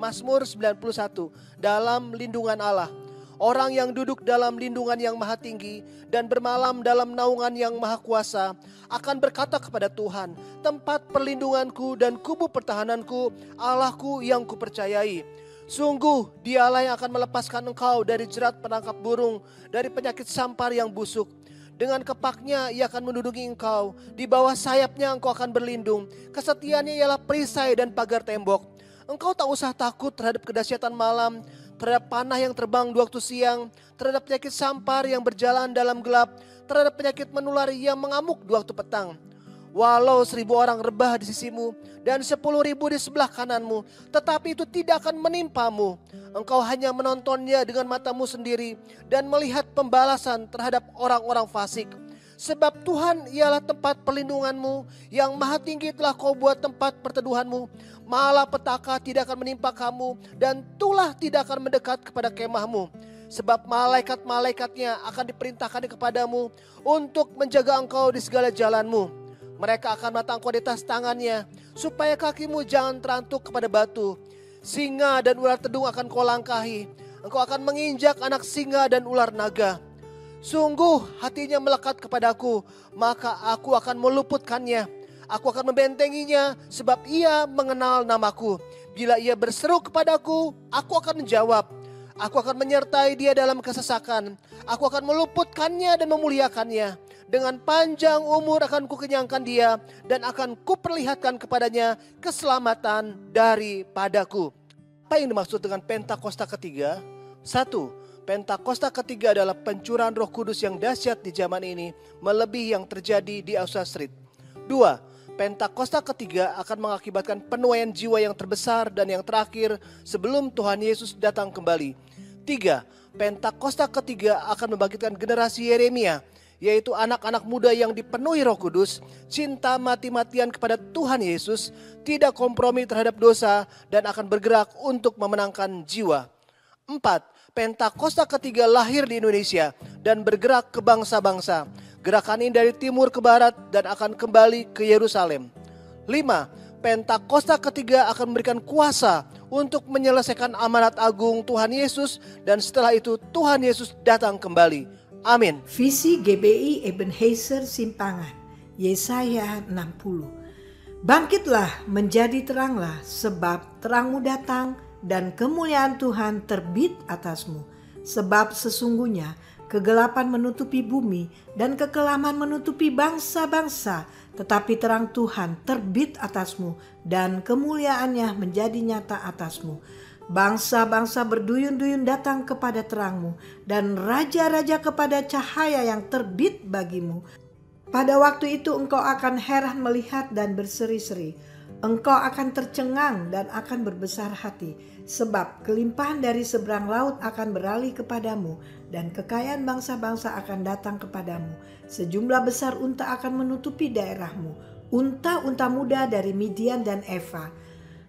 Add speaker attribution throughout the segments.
Speaker 1: Mazmur 91, dalam lindungan Allah. Orang yang duduk dalam lindungan yang maha tinggi dan bermalam dalam naungan yang maha kuasa akan berkata kepada Tuhan, tempat perlindunganku dan kubu pertahananku, Allahku yang kupercayai. Sungguh dialah yang akan melepaskan engkau dari jerat penangkap burung, dari penyakit sampar yang busuk. Dengan kepaknya ia akan menduduki engkau, di bawah sayapnya engkau akan berlindung. Kesetiaannya ialah perisai dan pagar tembok. Engkau tak usah takut terhadap kedahsyatan malam, terhadap panah yang terbang di waktu siang, terhadap penyakit sampar yang berjalan dalam gelap, terhadap penyakit menular yang mengamuk di waktu petang. Walau 1.000 orang rebah di sisimu dan 10.000 di sebelah kananmu, tetapi itu tidak akan menimpamu. Engkau hanya menontonnya dengan matamu sendiri dan melihat pembalasan terhadap orang-orang fasik. Sebab Tuhan ialah tempat perlindunganmu, yang maha tinggi telah kau buat tempat perteduhanmu. Malapetaka tidak akan menimpa kamu, dan tulah tidak akan mendekat kepada kemahmu. Sebab malaikat-malaikatnya akan diperintahkan kepadamu untuk menjaga engkau di segala jalanmu. Mereka akan menatang engkau di atas tangannya, supaya kakimu jangan terantuk kepada batu. Singa dan ular tedung akan kau langkahi. Engkau akan menginjak anak singa dan ular naga. Sungguh hatinya melekat kepadaku, maka aku akan meluputkannya. Aku akan membentenginya, sebab ia mengenal namaku. Bila ia berseru kepadaku, aku akan menjawab. Aku akan menyertai dia dalam kesesakan. Aku akan meluputkannya dan memuliakannya. Dengan panjang umur akan kukenyangkan dia, dan akan kuperlihatkan kepadanya keselamatan daripadaku. Apa yang dimaksud dengan Pentakosta ketiga? 1. Pentakosta ketiga adalah pencurahan Roh Kudus yang dahsyat di zaman ini, melebihi yang terjadi di Azusa Street. 2. Pentakosta ketiga akan mengakibatkan penuaian jiwa yang terbesar dan yang terakhir sebelum Tuhan Yesus datang kembali. 3. Pentakosta ketiga akan membangkitkan generasi Yeremia, yaitu anak-anak muda yang dipenuhi Roh Kudus, cinta mati-matian kepada Tuhan Yesus, tidak kompromi terhadap dosa, dan akan bergerak untuk memenangkan jiwa. 4. Pentakosta ketiga lahir di Indonesia dan bergerak ke bangsa-bangsa. Gerakan ini dari timur ke barat dan akan kembali ke Yerusalem. 5. Pentakosta ketiga akan memberikan kuasa untuk menyelesaikan amanat agung Tuhan Yesus, dan setelah itu Tuhan Yesus datang kembali. Amin.
Speaker 2: Visi GBI Ebenezer Simpangan, Yesaya 60. Bangkitlah, menjadi teranglah, sebab terangmu datang dan kemuliaan Tuhan terbit atasmu. Sebab sesungguhnya kegelapan menutupi bumi dan kekelaman menutupi bangsa-bangsa, tetapi terang Tuhan terbit atasmu dan kemuliaannya menjadi nyata atasmu. Bangsa-bangsa berduyun-duyun datang kepada terangmu, dan raja-raja kepada cahaya yang terbit bagimu. Pada waktu itu engkau akan heran melihat dan berseri-seri. Engkau akan tercengang dan akan berbesar hati, sebab kelimpahan dari seberang laut akan beralih kepadamu, dan kekayaan bangsa-bangsa akan datang kepadamu. Sejumlah besar unta akan menutupi daerahmu, unta-unta muda dari Midian dan Eva.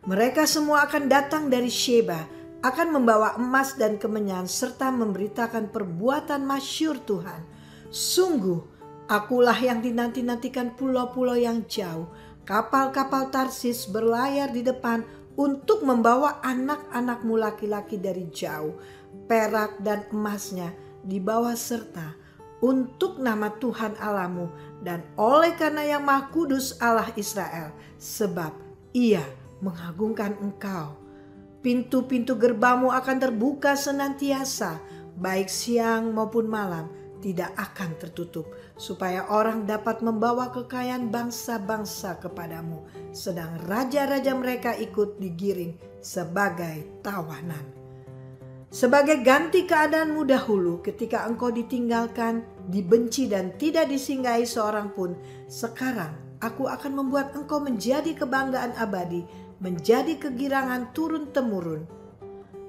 Speaker 2: Mereka semua akan datang dari Sheba, akan membawa emas dan kemenyan, serta memberitakan perbuatan masyhur Tuhan. Sungguh, akulah yang dinanti-nantikan pulau-pulau yang jauh. Kapal-kapal Tarsis berlayar di depan untuk membawa anak-anakmu laki-laki dari jauh. Perak dan emasnya dibawa serta untuk nama Tuhan Allahmu dan oleh karena yang Maha Kudus Allah Israel, sebab Ia mengagungkan engkau. Pintu-pintu gerbangmu akan terbuka senantiasa, baik siang maupun malam, tidak akan tertutup, supaya orang dapat membawa kekayaan bangsa-bangsa kepadamu, sedang raja-raja mereka ikut digiring sebagai tawanan. Sebagai ganti keadaanmu dahulu ketika engkau ditinggalkan, dibenci dan tidak disinggahi seorang pun, sekarang aku akan membuat engkau menjadi kebanggaan abadi, menjadi kegirangan turun-temurun.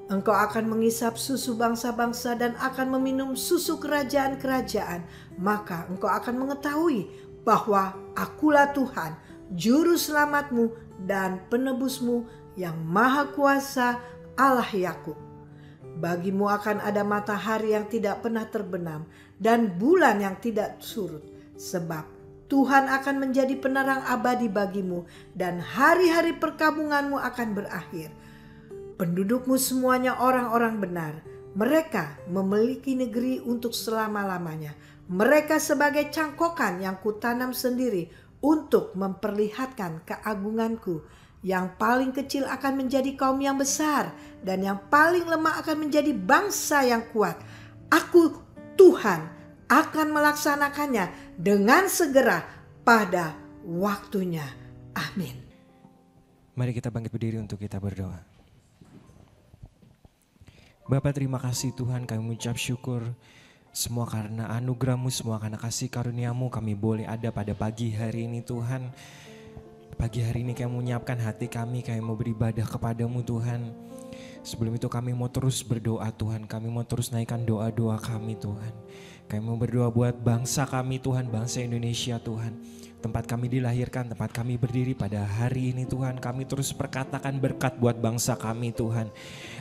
Speaker 2: Engkau akan mengisap susu bangsa-bangsa dan akan meminum susu kerajaan-kerajaan. Maka engkau akan mengetahui bahwa akulah Tuhan, juru selamatmu dan penebusmu, yang maha kuasa, Allah Yakub. Bagimu akan ada matahari yang tidak pernah terbenam dan bulan yang tidak surut. Sebab Tuhan akan menjadi penerang abadi bagimu dan hari-hari perkabunganmu akan berakhir. pendudukmu semuanya orang-orang benar. Mereka memiliki negeri untuk selama-lamanya. Mereka sebagai cangkokan yang kutanam sendiri untuk memperlihatkan keagunganku. Yang paling kecil akan menjadi kaum yang besar, dan yang paling lemah akan menjadi bangsa yang kuat. Aku, Tuhan, akan melaksanakannya dengan segera pada waktunya. Amin.
Speaker 3: Mari kita bangkit berdiri untuk kita berdoa. Bapa, terima kasih Tuhan, kami mengucap syukur semua karena anugerah-Mu, semua karena kasih karunia-Mu kami boleh ada pada pagi hari ini Tuhan. Pagi hari ini kami menyiapkan hati kami mau beribadah kepadamu Tuhan. Sebelum itu kami mau terus berdoa Tuhan, kami mau terus naikkan doa-doa kami Tuhan. Kami mau berdoa buat bangsa kami Tuhan, bangsa Indonesia Tuhan. Tempat kami dilahirkan, tempat kami berdiri pada hari ini Tuhan. Kami terus perkatakan berkat buat bangsa kami Tuhan.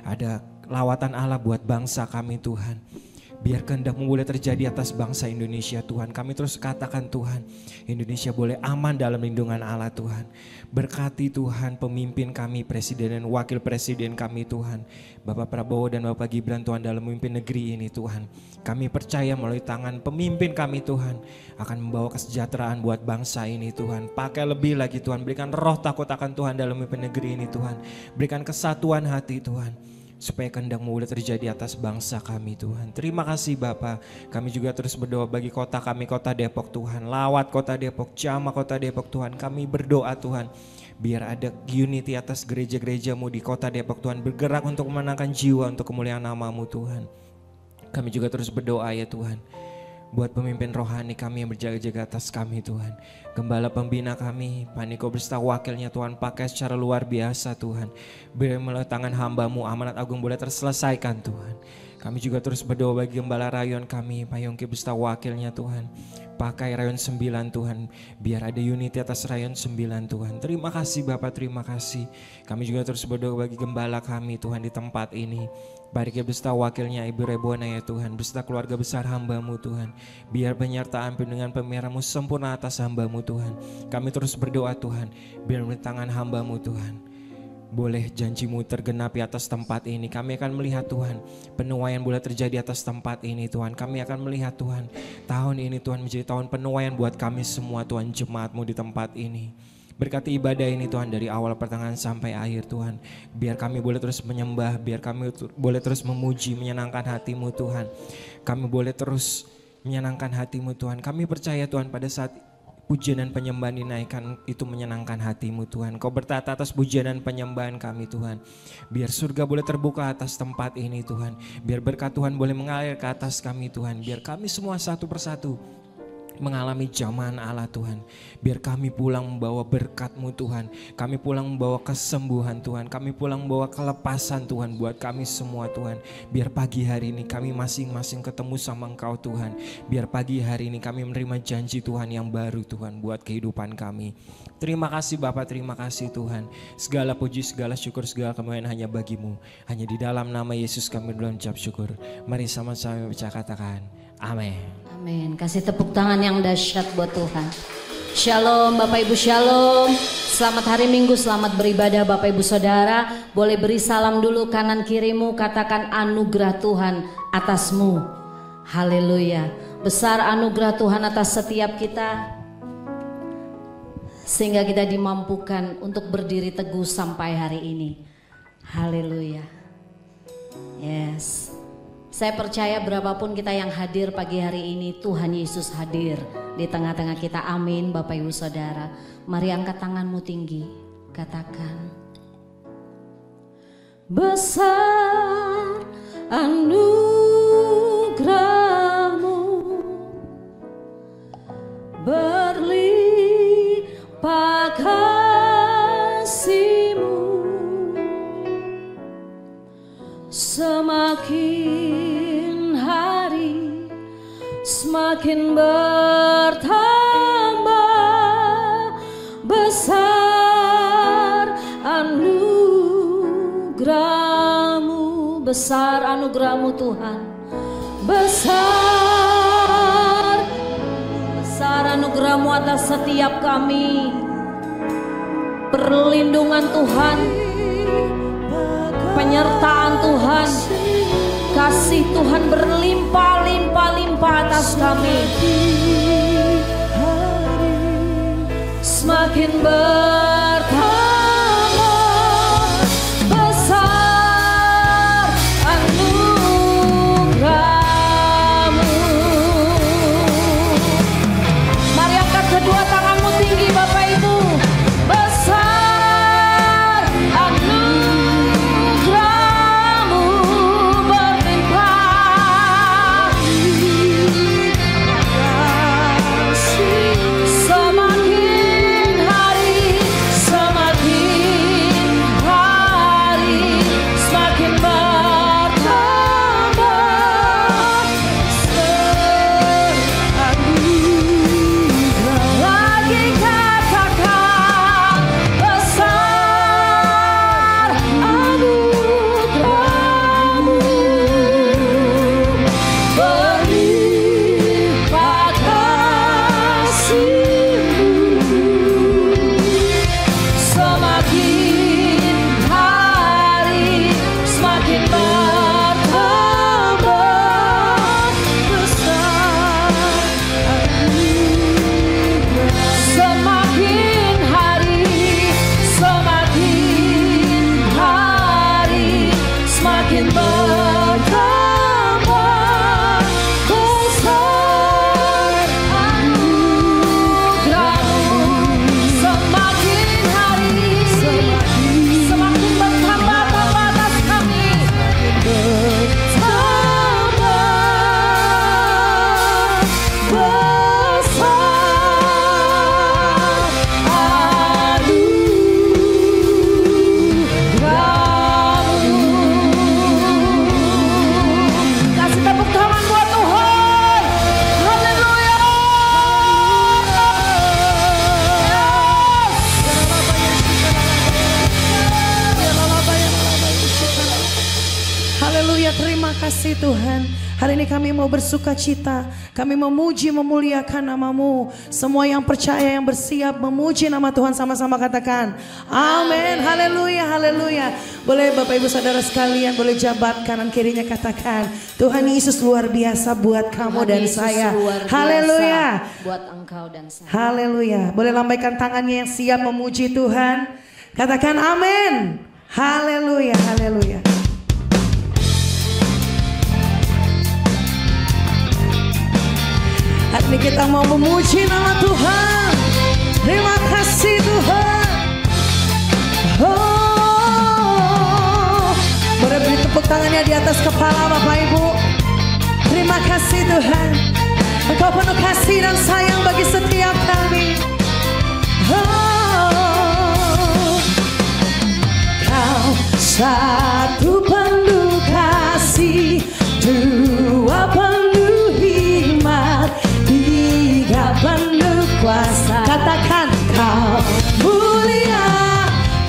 Speaker 3: Ada lawatan Allah buat bangsa kami Tuhan. Biar kehendak-Mu boleh terjadi atas bangsa Indonesia Tuhan. Kami terus katakan Tuhan, Indonesia boleh aman dalam lindungan Allah Tuhan. Berkati Tuhan pemimpin kami, presiden dan wakil presiden kami Tuhan. Bapak Prabowo dan Bapak Gibran Tuhan dalam memimpin negeri ini Tuhan. Kami percaya melalui tangan pemimpin kami Tuhan akan membawa kesejahteraan buat bangsa ini Tuhan. Pakai lebih lagi Tuhan, berikan roh takut akan Tuhan dalam memimpin negeri ini Tuhan. Berikan kesatuan hati Tuhan. Supaya kehendak-Mu boleh terjadi atas bangsa kami Tuhan. Terima kasih Bapa. Kami juga terus berdoa bagi kota kami, kota Depok Tuhan. Lawat kota Depok, jamah kota Depok Tuhan. Kami berdoa Tuhan, biar ada unity atas gereja-gereja-Mu di kota Depok Tuhan. Bergerak untuk memenangkan jiwa untuk kemuliaan nama-Mu Tuhan. Kami juga terus berdoa ya Tuhan, buat pemimpin rohani kami yang berjaga-jaga atas kami Tuhan. Gembala pembina kami, Paniko beserta wakilnya Tuhan, pakai secara luar biasa Tuhan. Biar melalui tangan hamba-Mu amanat agung boleh terselesaikan Tuhan. Kami juga terus berdoa bagi gembala rayon kami, Pak Yongki beserta wakilnya Tuhan. Pakai rayon 9 Tuhan, biar ada unity atas rayon 9 Tuhan. Terima kasih Bapak, terima kasih. Kami juga terus berdoa bagi gembala kami Tuhan di tempat ini. Barik beserta wakilnya Ibu Rebona ya Tuhan, beserta keluarga besar hamba-Mu Tuhan. Biar penyertaan dengan pemelihara-Mu sempurna atas hamba-Mu Tuhan. Kami terus berdoa Tuhan, biar melalui tangan hamba-Mu Tuhan boleh janji-Mu tergenapi atas tempat ini. Kami akan melihat Tuhan, penuaian boleh terjadi atas tempat ini Tuhan. Kami akan melihat Tuhan, tahun ini Tuhan menjadi tahun penuaian buat kami semua Tuhan, jemaat-Mu di tempat ini. Berkati ibadah ini Tuhan dari awal pertengahan sampai akhir Tuhan. Biar kami boleh terus menyembah, biar kami boleh terus memuji, menyenangkan hati-Mu Tuhan. Kami boleh terus menyenangkan hati-Mu Tuhan. Kami percaya Tuhan pada saat pujian dan penyembahan dinaikkan itu menyenangkan hati-Mu Tuhan. Kau bertata atas pujian dan penyembahan kami Tuhan. Biar surga boleh terbuka atas tempat ini Tuhan. Biar berkat Tuhan boleh mengalir ke atas kami Tuhan. Biar kami semua satu persatu mengalami zaman Allah Tuhan. Biar kami pulang membawa berkat-Mu Tuhan. Kami pulang membawa kesembuhan Tuhan. Kami pulang membawa kelepasan Tuhan buat kami semua Tuhan. Biar pagi hari ini kami masing-masing ketemu sama Engkau Tuhan. Biar pagi hari ini kami menerima janji Tuhan yang baru Tuhan buat kehidupan kami. Terima kasih Bapa, terima kasih Tuhan. Segala puji, segala syukur, segala kemuliaan hanya bagi-Mu. Hanya di dalam nama Yesus kami berucap syukur. Mari sama-sama baca katakan amin.
Speaker 4: Amin. Kasih tepuk tangan yang dahsyat buat Tuhan. Shalom Bapak Ibu, shalom. Selamat hari Minggu, selamat beribadah Bapak Ibu Saudara. Boleh beri salam dulu kanan kirimu, katakan anugerah Tuhan atasmu. Haleluya. Besar anugerah Tuhan atas setiap kita, sehingga kita dimampukan untuk berdiri teguh sampai hari ini. Haleluya. Yes. Saya percaya berapapun kita yang hadir pagi hari ini, Tuhan Yesus hadir di tengah-tengah kita. Amin Bapak Ibu Saudara. Mari angkat tanganmu tinggi, katakan besar anugerah-Mu, berlimpah kasih-Mu, semakin hari semakin bertambah. Besar anugerah-Mu, besar anugerah-Mu Tuhan. Besar anugerah-Mu atas setiap kami. Perlindungan Tuhan, penyertaan Tuhan, kasih Tuhan berlimpah-limpah-limpah atas kami. Semakin bertambah besar anugerah-Mu. Mari angkat kedua tanganmu tinggi Bapak Ibu. Besar anugerah-Mu berlimpah. Semakin hari semakin bertambah lagi katakan besar anugerah-Mu berlimpah kasih-Mu. Semakin hari semakin bertambah besar anugerah. Semakin hari semakin bertambah besar anugerah-Mu. Semakin hari semakin bertambah atas kami. Bertambah besar anugerah-Mu. Kasih tepuk tangan buat Tuhan. Haleluya.
Speaker 2: Haleluya, terima kasih Tuhan. Hari ini kami mau bersuka cita, kami memuji memuliakan nama-Mu. Semua yang percaya, yang bersiap memuji nama Tuhan sama-sama katakan amin. Haleluya, haleluya. Boleh Bapak Ibu Saudara sekalian, boleh jabat kanan kirinya katakan Tuhan Yesus luar biasa buat kamu
Speaker 4: Tuhan
Speaker 2: dan
Speaker 4: Yesus
Speaker 2: saya.
Speaker 4: luar biasa
Speaker 2: Haleluya.
Speaker 4: buat engkau dan saya.
Speaker 2: Haleluya. Boleh lambaikan tangannya yang siap memuji Tuhan. Katakan amin. Haleluya, haleluya. Hari ini kita mau memuji nama Tuhan. Terima kasih Tuhan. Oh, boleh beri tepuk tangannya di atas kepala Bapak Ibu. Terima kasih Tuhan. Engkau penuh kasih dan sayang bagi setiap kami. Oh, Kau satu penuh kasih, dua penuh hikmat, tiga penuh kuasa. Katakan Kau mulia,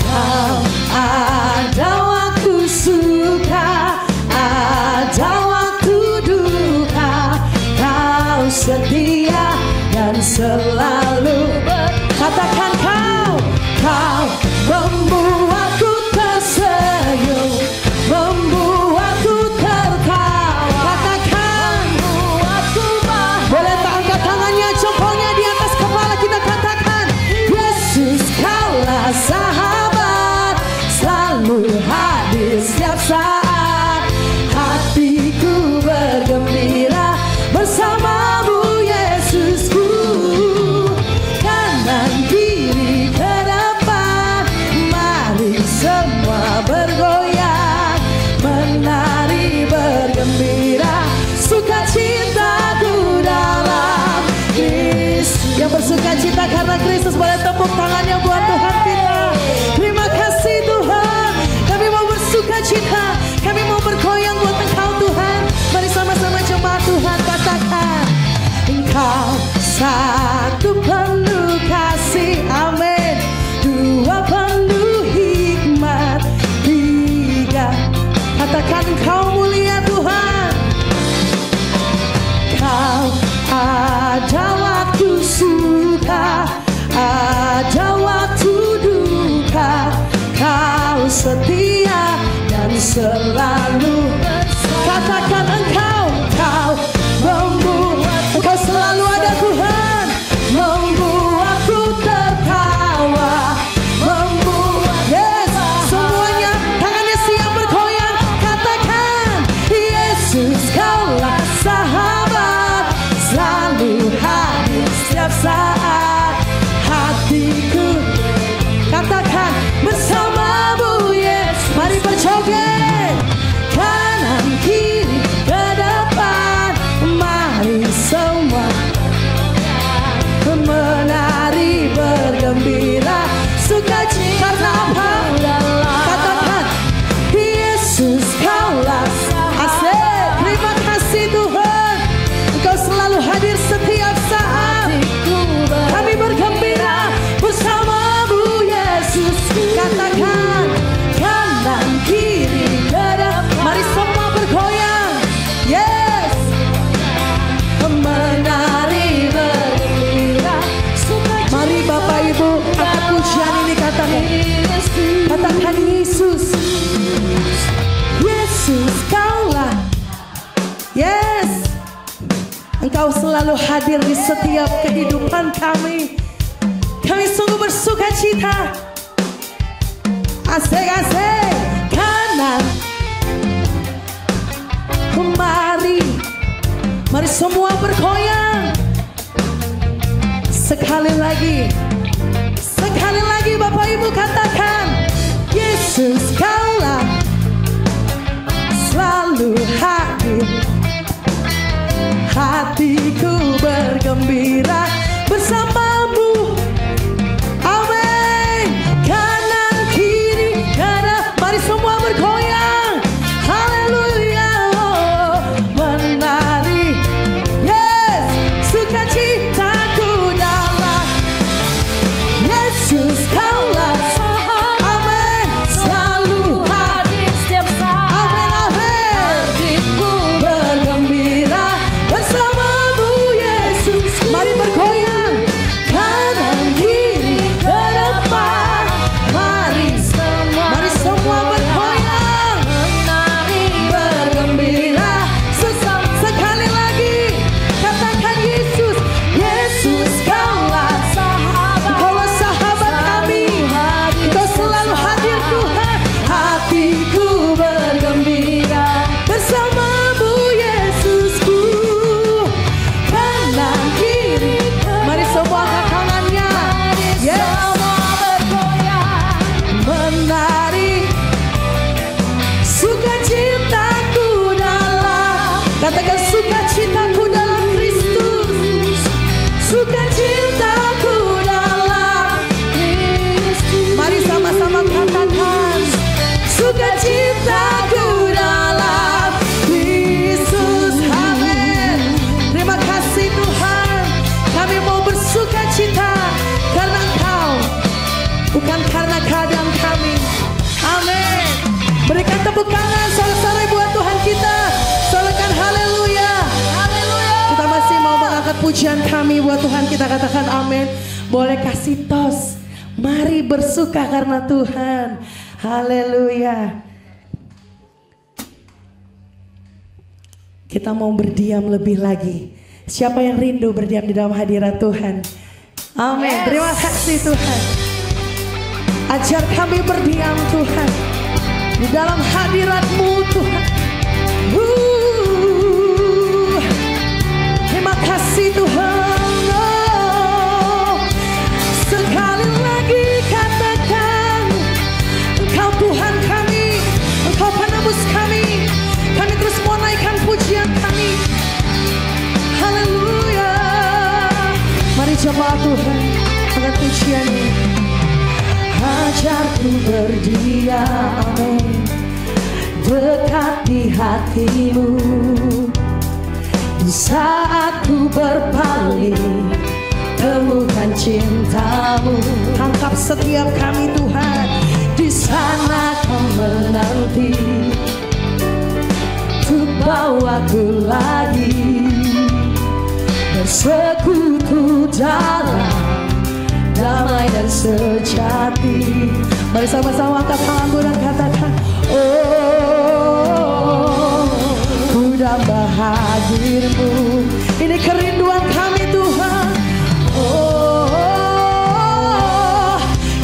Speaker 2: Kau ada waktu suka, ada waktu duka. Kau setia dan selalu katakan Kau membuatku tersenyum, membuatku tertawa. Katakan boleh tak angkat tangannya, jempolnya di atas kepala kita. Katakan Yesus Kaulah sahabat, selalu hadir setiap saat. Hatiku bergembira bersamamu Yesusku. Kanan kiri ke depan, mari semua bergoyang, menari bergembira, sukacitaku dalam Kristus. Yang bersuka cita karena Kristus boleh tepuk tangannya buat Tuhan kita. Terima kasih Tuhan. Kami mau bersuka cita, kami mau bergoyang buat Engkau Tuhan. Mari sama-sama jemaat Tuhan katakan Engkau satu penuh kasih, amin. Dua penuh hikmat, tiga. Katakan Engkau mulia Tuhan. Kau ada waktu suka, ada waktu duka. Kau setia dan selalu. Katakan engkau membuat, engkau selalu ada Tuhan, membuatku tertawa, membuat, yes, semuanya tangannya siap bergoyang. Katakan Yesus kaulah sahabat, selalu hadir setiap saat hatiku. Katakan bersamamu Yesus. Mari berjoget kanan kiri ke depan, mari semua menari bergembira, sukacita apa? Katakan Yesus kaulah asik. Terima kasih Tuhan, Engkau selalu hadir setiap saat. Kami bergembira bersamamu Yesus. Katakan kanan kiri ke depan, mari semua bergoyang. Yes, menari bergembira. Mari Bapak Ibu angkat pujian ini, katakan Yesus. Yesus kaulah, yes, Engkau selalu hadir di setiap kehidupan kami. Kami sungguh bersuka cita. Asik-asik kanan, mari semua bergoyang. Sekali lagi Bapak Ibu katakan Yesus kaulah selalu hadir, hatiku bergembira bersamamu. Amin. Kanan kiri kanan, mari semua bergoyang. Haleluya, oh, menari. Yes, sukacitaku dalam Yesus kaulah. Amin. Selalu hadir setiap saat. Amin, amin. Hatiku bergembira bersamamu Yesus. Mari bergoyang kanan kiri ke depan, mari semua bergoyang, bergembira. Sekali lagi katakan Yesus. Yesus kaulah sahabat, kaulah sahabat kami. Engkau selalu hadir Tuhan, hatiku bergembira bersamamu Yesusku. Kanan kiri, mari semua angkat tangannya. Yes, menari, sukacitaku dalam, katakan sukacitaku dalam Kristus, sukacitaku dalam Kristus. Mari sama-sama katakan sukacitaku dalam Kristus. Amin. Terima kasih Tuhan, kami mau bersukacita karena Engkau, bukan karena keadaan kami. Amin. Berikan tepuk tangan sorak-sorai buat Tuhan kita. Sorakan haleluya. Kita masih mau mengangkat pujian kami buat Tuhan kita, katakan amin. Boleh kasih tos. Mari bersuka karena Tuhan. Haleluya. Kita mau berdiam lebih lagi. Siapa yang rindu berdiam di dalam hadirat Tuhan? Amin. Yes. Terima kasih Tuhan. Ajar kami berdiam Tuhan di dalam hadirat-Mu Tuhan. Terima kasih Tuhan. Oh, sekali lagi katakan Engkau Tuhan kami, Engkau penebus kami. Kami terus mau naikkan pujian kami. Haleluya. Mari jemaat Tuhan angkat pujian ini. Ajarku berdiam dekat di hati-Mu, di saat ku berpaling temukan cinta-Mu. Tangkap setiap kami Tuhan, di sana Kau menanti untuk bawaku lagi bersekutu dalam damai dan sejati. Mari sama-sama angkat tanganmu dan katakan, oh Ini kerinduan kami Tuhan. Oh,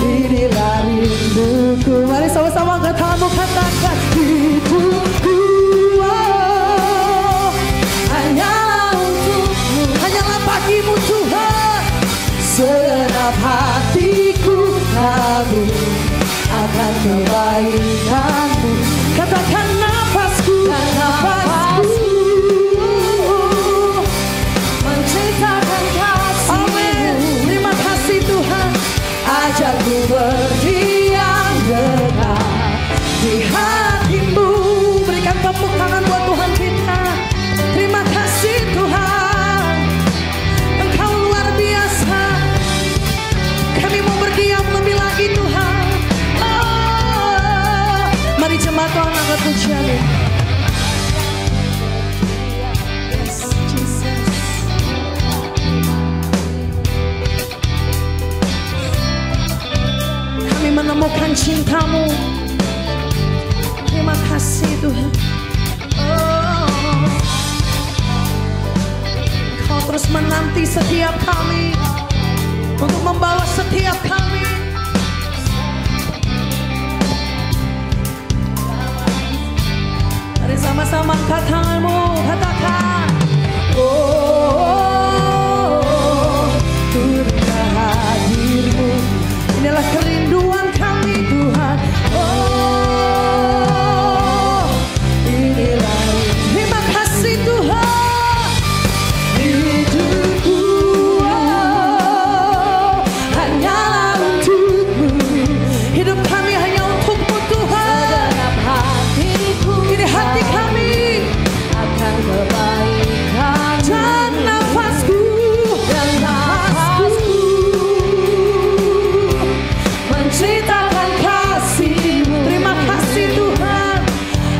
Speaker 2: inilah rinduku. Mari sama-sama angkat tanganmu, katakan hidupku hanyalah untukmu, hanyalah bagimu Tuhan. Segenap hatiku kagum akan kebaikanmu. Katakan nafasku, nafasku menceritakan kasih-Mu. Amin. Terima kasih Tuhan. Ajarku berdiam dekat di hati-Mu. Berikan tepuk tangan buat Tuhan kita. Terima kasih Tuhan, Engkau luar biasa. Kami mau berdiam lebih lagi Tuhan. Oh, mari jemaat Tuhan angkat pujian. Yes, Jesus. Kami menemukan cinta-Mu. Terima kasih Tuhan. Oh, Kau terus menanti setiap kami, untuk membawa setiap kami. Mari sama-sama angkat tanganmu, katakan oh, turunlah hadir-Mu. Inilah kerinduan kami Tuhan. Oh, inilah. Terima kasih Tuhan. Hidupku hanyalah untuk-Mu. Hidup kami hanya untuk-Mu Tuhan. Segenap hatiku, ini hati kami akan kebaikan. Dan nafasku, menceritakan kasih-Mu. Terima kasih Tuhan.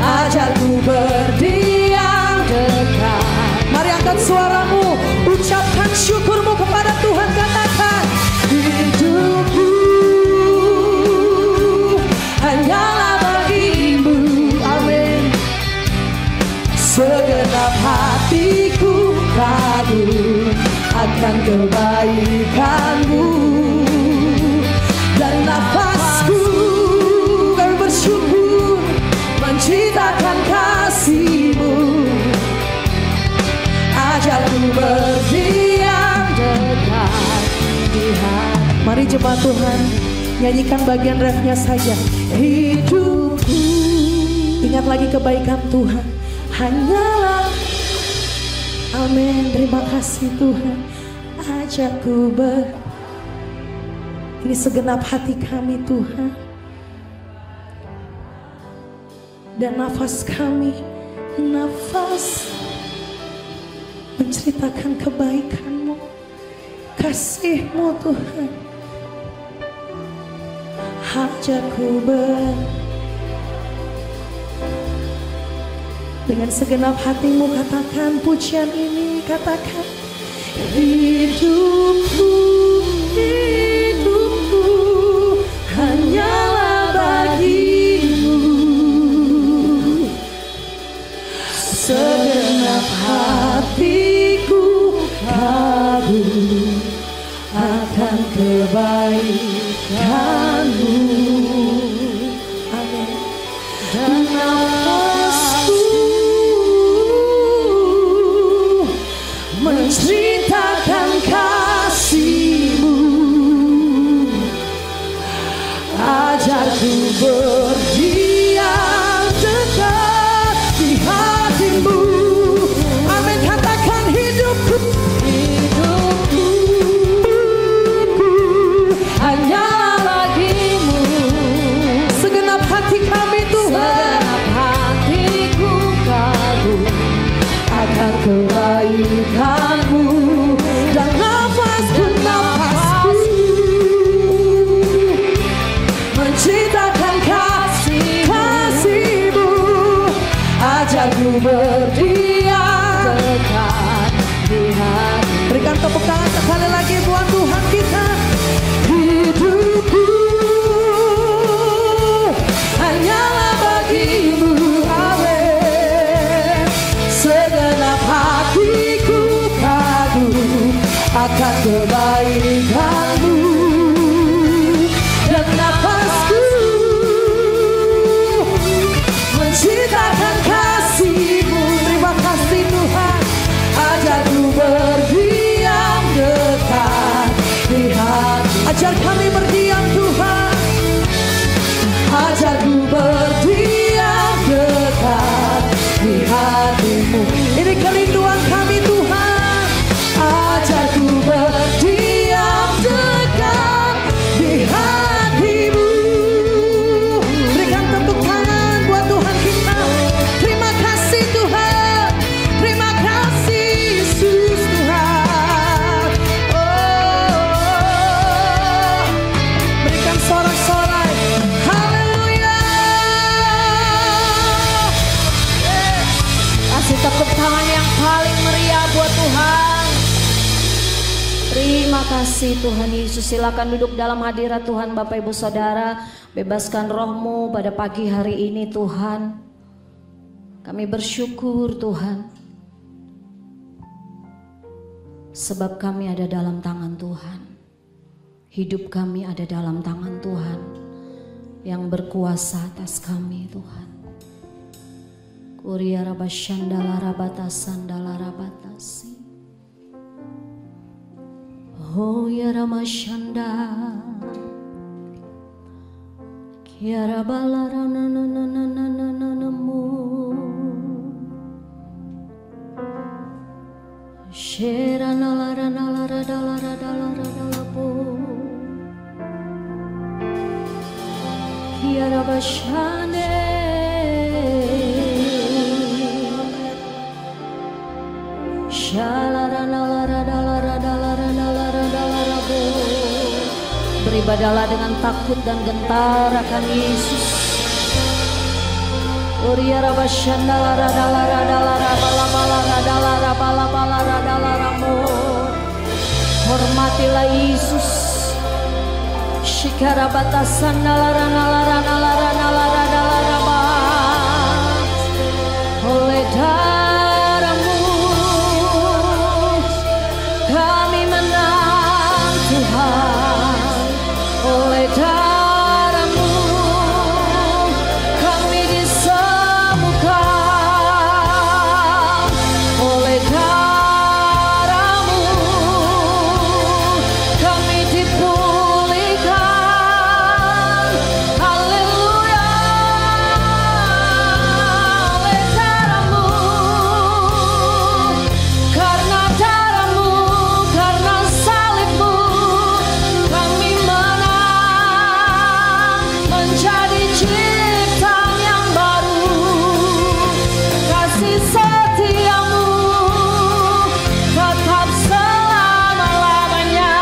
Speaker 2: Ajarku berdiam dekat. Mari angkat suaramu, ucapkan syukurmu kepada Tuhan. Katakan hidupku hanyalah bagimu. Amin. Segenap hatiku kagum akan kebaikan-Mu. Dan nafasku kami bersyukur menceritakan kasih-Mu. Ajarku berdiam dekat di hati. Mari jemaat Tuhan, nyanyikan bagian refnya saja. Hidupku, ingat lagi kebaikan Tuhan hanyalah. Amin. Terima kasih Tuhan. Ajarku ini segenap hati kami Tuhan. Dan nafas kami, nafas menceritakan kebaikan-Mu, kasih-Mu Tuhan. Ajarku dengan segenap hatimu katakan pujian ini, katakan hidupku, hidupku hanyalah bagimu. Segenap hatiku kagum akan kebaikan-Mu. Amin. Dan nafasku menceritakan
Speaker 5: akan kebaikan-Mu dan napasku menciptakan kasih-Mu. Terima kasih Tuhan, ajarku berdiam dekat di hati. Ajar kami berdiam Tuhan, ajarku berdiam dekat di hati-Mu. Ini kerinduan kami Tuhan, ajarku berdiam dekat di hati-Mu. Berikan tepuk tangan buat Tuhan kita. Terima kasih Tuhan, terima kasih Yesus Tuhan. Oh, berikan sorak-sorai haleluya. Kasih tepuk tangan yang paling meriah buat Tuhan.
Speaker 4: Terima kasih Tuhan Yesus. Silakan duduk dalam hadirat Tuhan Bapak Ibu Saudara. Bebaskan roh-Mu pada pagi hari ini Tuhan. Kami bersyukur Tuhan, sebab kami ada dalam tangan Tuhan. Hidup kami ada dalam tangan Tuhan yang berkuasa atas kami Tuhan. Kuria rabashandala rabatasandala rabatasi. Oh ya ramashanda. Kiara balara na na na na na na na na mo. Shera nalara nalara dalara dalara dalabo. Kiara bashane. Shalara nalara dalara dalara dalara dalara bo. Beribadalah dengan takut dan gentar akan Yesus. Uriara bashandalara dalara dalara bala balara dalara bala balara dalara mo. Hormatilah Yesus. Shikara batasan nalara nalara nalara nalara dalara ba. Oleh darah-Mu kami menang Tuhan. Oleh darah-Mu kami disembuhkan. Oleh darah-Mu kami dipulihkan. Haleluya. Oleh darah-Mu, karena darah-Mu, karena salib-Mu kami menang menjadi ciptaan yang baru. Kasih setia-Mu tetap selama-lamanya.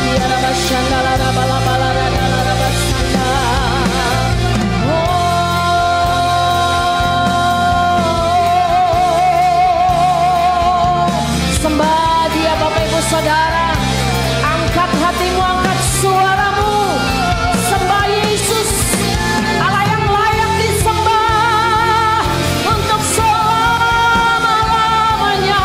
Speaker 4: Tiara basyandala rabala balara dalara basanda. Sembah Dia Bapak Ibu Saudara. Angkat hatimu, angkat suaramu. Sembah Yesus, Allah yang layak disembah untuk selama-lamanya.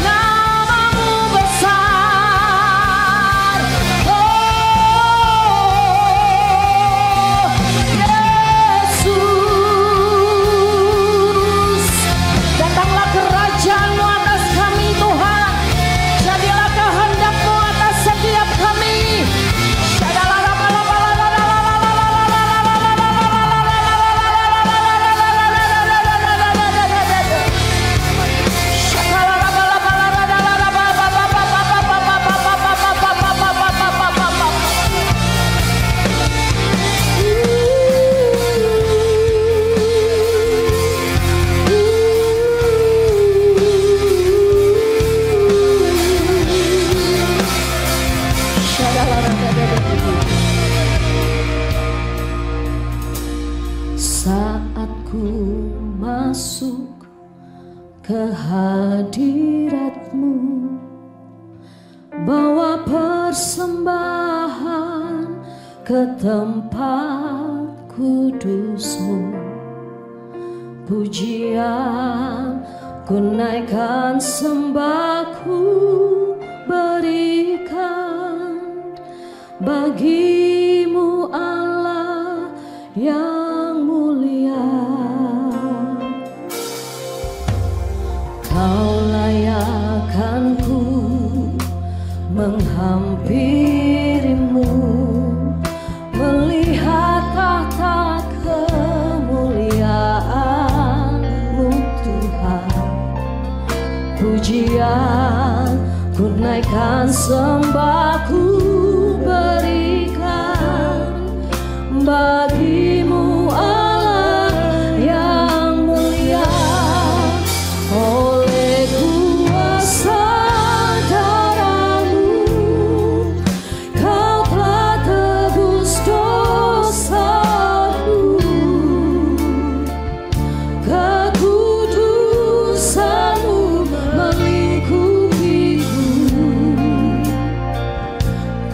Speaker 4: Nama-Mu besar. Oh, Yesus. Datanglah kerajaan-Mu atas kami Tuhan. Jadilah kehendak-Mu atas setiap kami. Saat ku masuk ke hadirat-Mu, bawa persembahan ke tempat kudus-Mu, Pujian ku naikkan, sembahku berikan bagimu Allah yang mulia. Kau layakkan ku menghampirimu, melihat tahta kemuliaan-Mu Tuhan. Pujian ku naikkan, sembahku berikan bagimu Allah yang mulia. Oleh kuasa darah-Mu Kau telah tebus dosaku, kekudusan-Mu melingkupiku,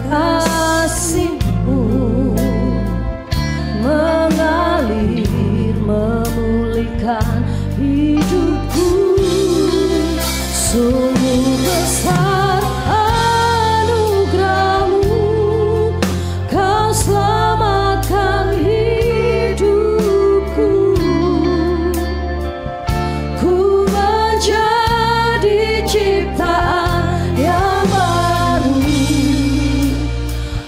Speaker 4: kasih-Mu mengalir memulihkan hidupku. Sungguh besar anugerah-Mu, Kau selamatkan hidupku. Ku menjadi ciptaan yang baru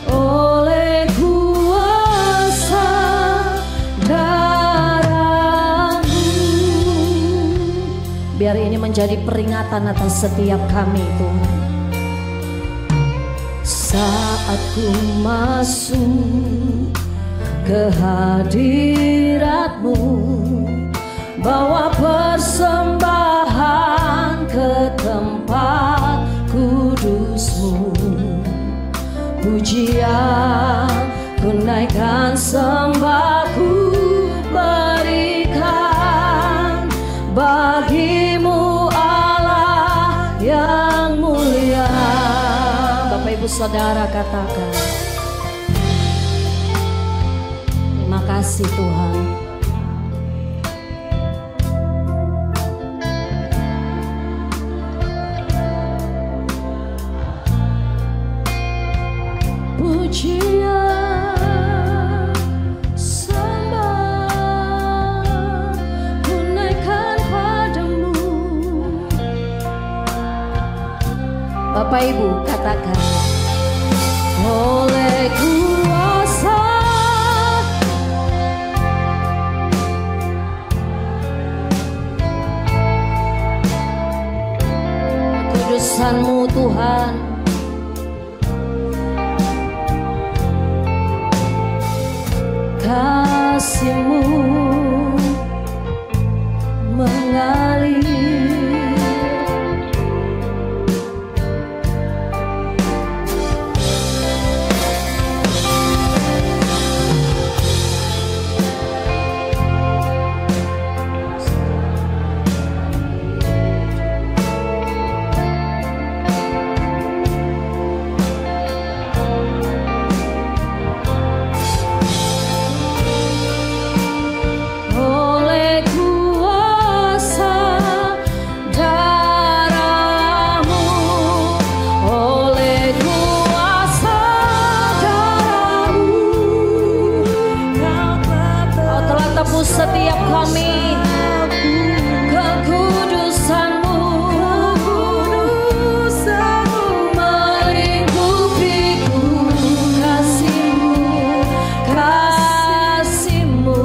Speaker 4: oleh kuasa darah-Mu. Biar ini menjadi peringatan atas setiap kami, Tuhan. Saat ku masuk ke hadirat-Mu, bawa persembahan ke tempat kudus-Mu. Pujian ku naikkan, sembahku berikan bagimu Allah yang mulia. Bapak Ibu Saudara katakan, terima kasih Tuhan. Pujian sembah ku naikkan padamu. Bapak Ibu katakan, oleh kuasa kudusan-Mu Tuhan, kasih-Mu mengalir. Oleh kuasa darah-Mu, oleh kuasa darah-Mu, Kau telah tebus setiap kami, kekudusan-Mu melingkupiku, kasih-Mu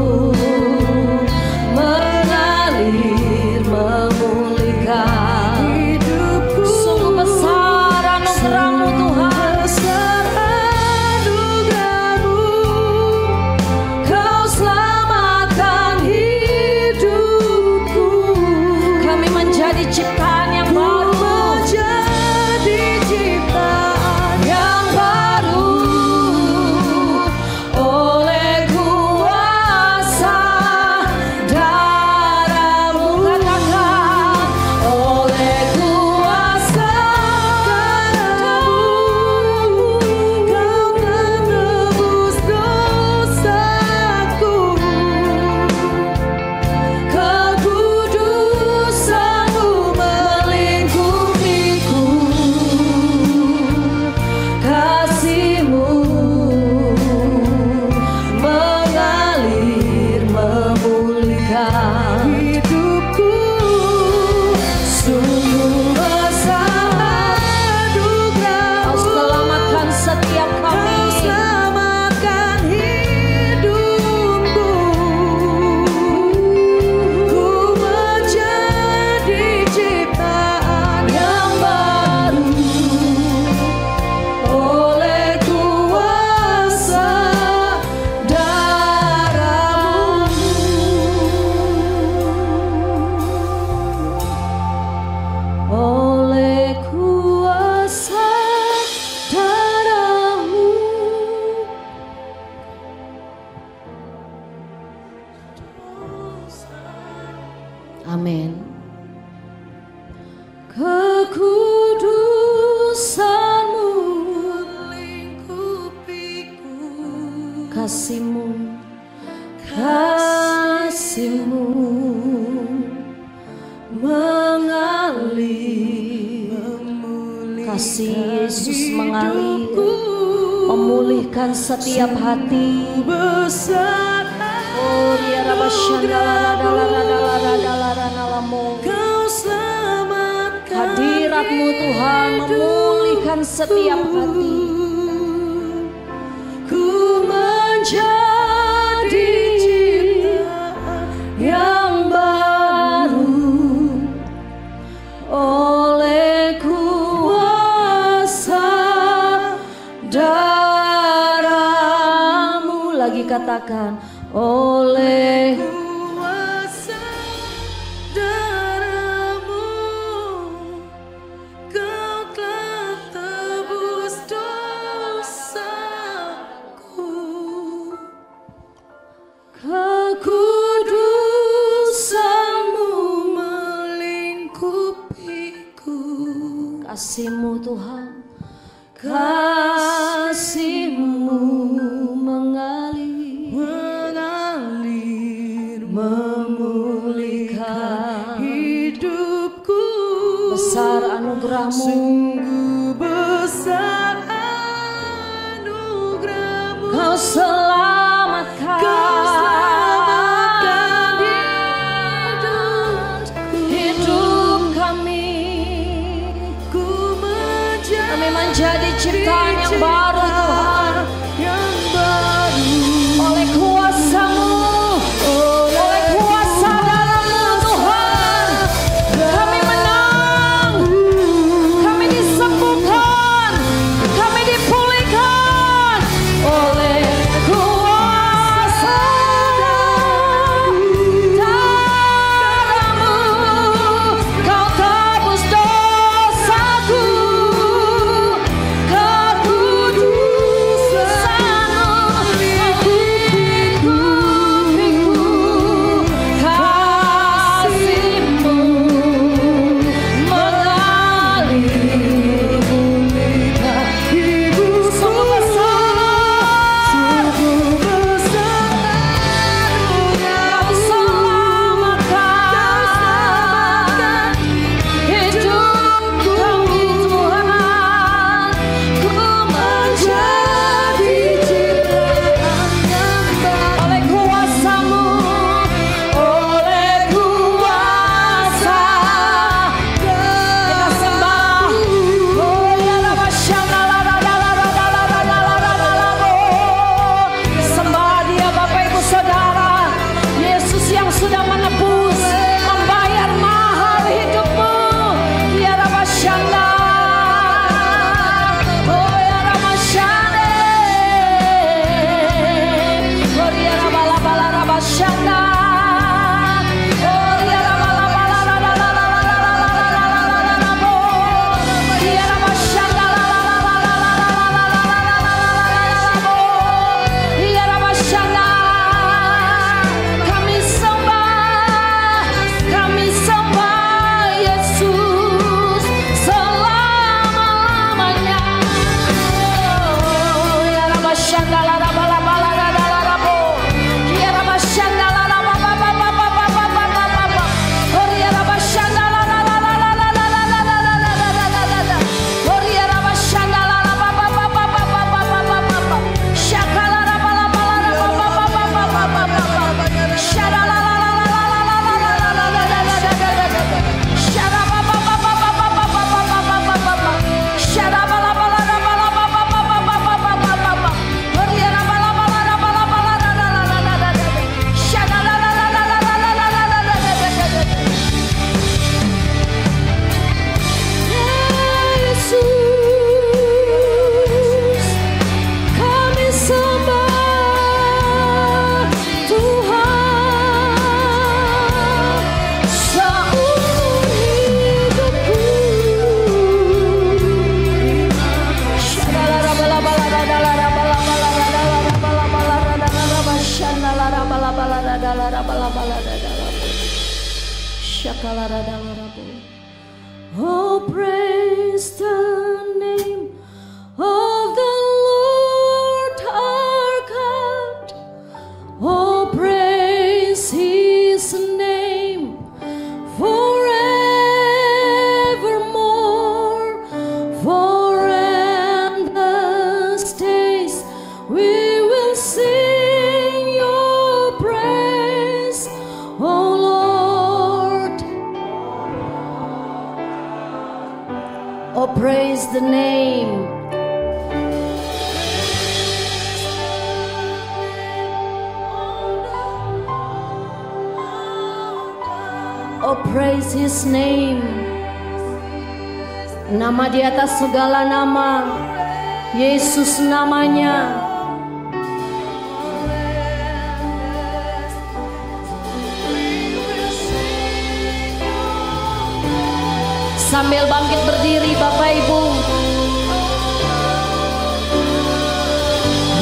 Speaker 4: mengalir memulihkan hidupku. Sungguh besar anugerah-Mu Tuhan, besar anugerah-Mu, Kau selamatkan hidupku. Kami menjadi ciptaan yang baru, menjadi ciptaan yang baru oleh kuasa darah-Mu. Katakan, oleh kuasa darah-Mu Kau menebus dosaku, Amin. Kekudusan-Mu melingkupiku, kasih-Mu, kasih-Mu mengalir, kasih Yesus mengalir, memulihkan setiap hati. Oh, ya hadirat-Mu Tuhan memulihkan setiap hati. Ku menjadi ciptaan yang baru oleh kuasa darah-Mu. Lagi katakan, oleh kuasa darah-Mu Kau telah tebus dosaku. Kekudusan-Mu melingkupiku, kasih-Mu Tuhan, kasih-Mu mengalir, memulihkan hidupku. Besar anugerah-Mu, sungguh besar anugerah-Mu. Kau selamatkan, hidup kami. Kami menjadi ciptaan yang baru Tuhan, yang baru oleh kuasa-Mu, oleh kuasa darah-Mu Tuhan. Kami menang, kami disembuhkan, kami dipulihkan oleh kuasa darah-Mu. Kau tebus dosaku, Oh, praise the name of the Lord our God. Oh, praise His name forevermore. For endless days we will sing your praise, oh Lord. Oh, praise the name. Oh, praise His name. Nama di atas segala nama, Yesus namanya. Sambil bangkit berdiri Bapak Ibu.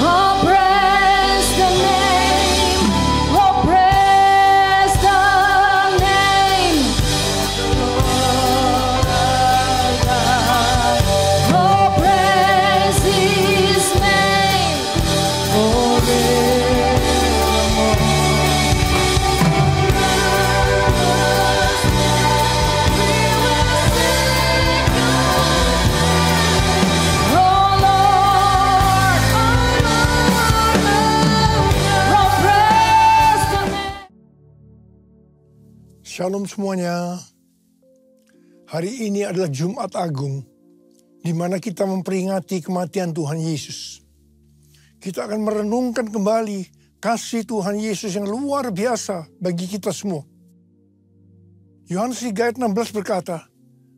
Speaker 4: Oh, praise the name. Oh, praise the name. Oh, praise His name forevermore.
Speaker 6: Shalom semuanya. Hari ini adalah Jumat Agung, di mana kita memperingati kematian Tuhan Yesus. Kita akan merenungkan kembali kasih Tuhan Yesus yang luar biasa bagi kita semua. Yohanes 3 ayat 16 berkata,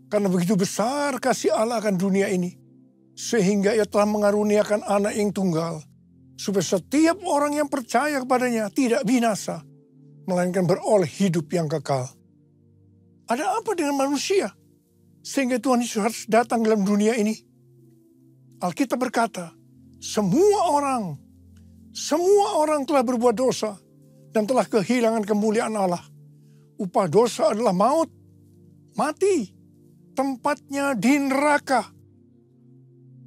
Speaker 6: karena begitu besar kasih Allah akan dunia ini, sehingga Ia telah mengaruniakan anak yang tunggal, supaya setiap orang yang percaya kepadanya tidak binasa, melainkan beroleh hidup yang kekal. Ada apa dengan manusia sehingga Tuhan Yesus harus datang dalam dunia ini? Alkitab berkata, semua orang telah berbuat dosa dan telah kehilangan kemuliaan Allah. Upah dosa adalah maut, mati, tempatnya di neraka.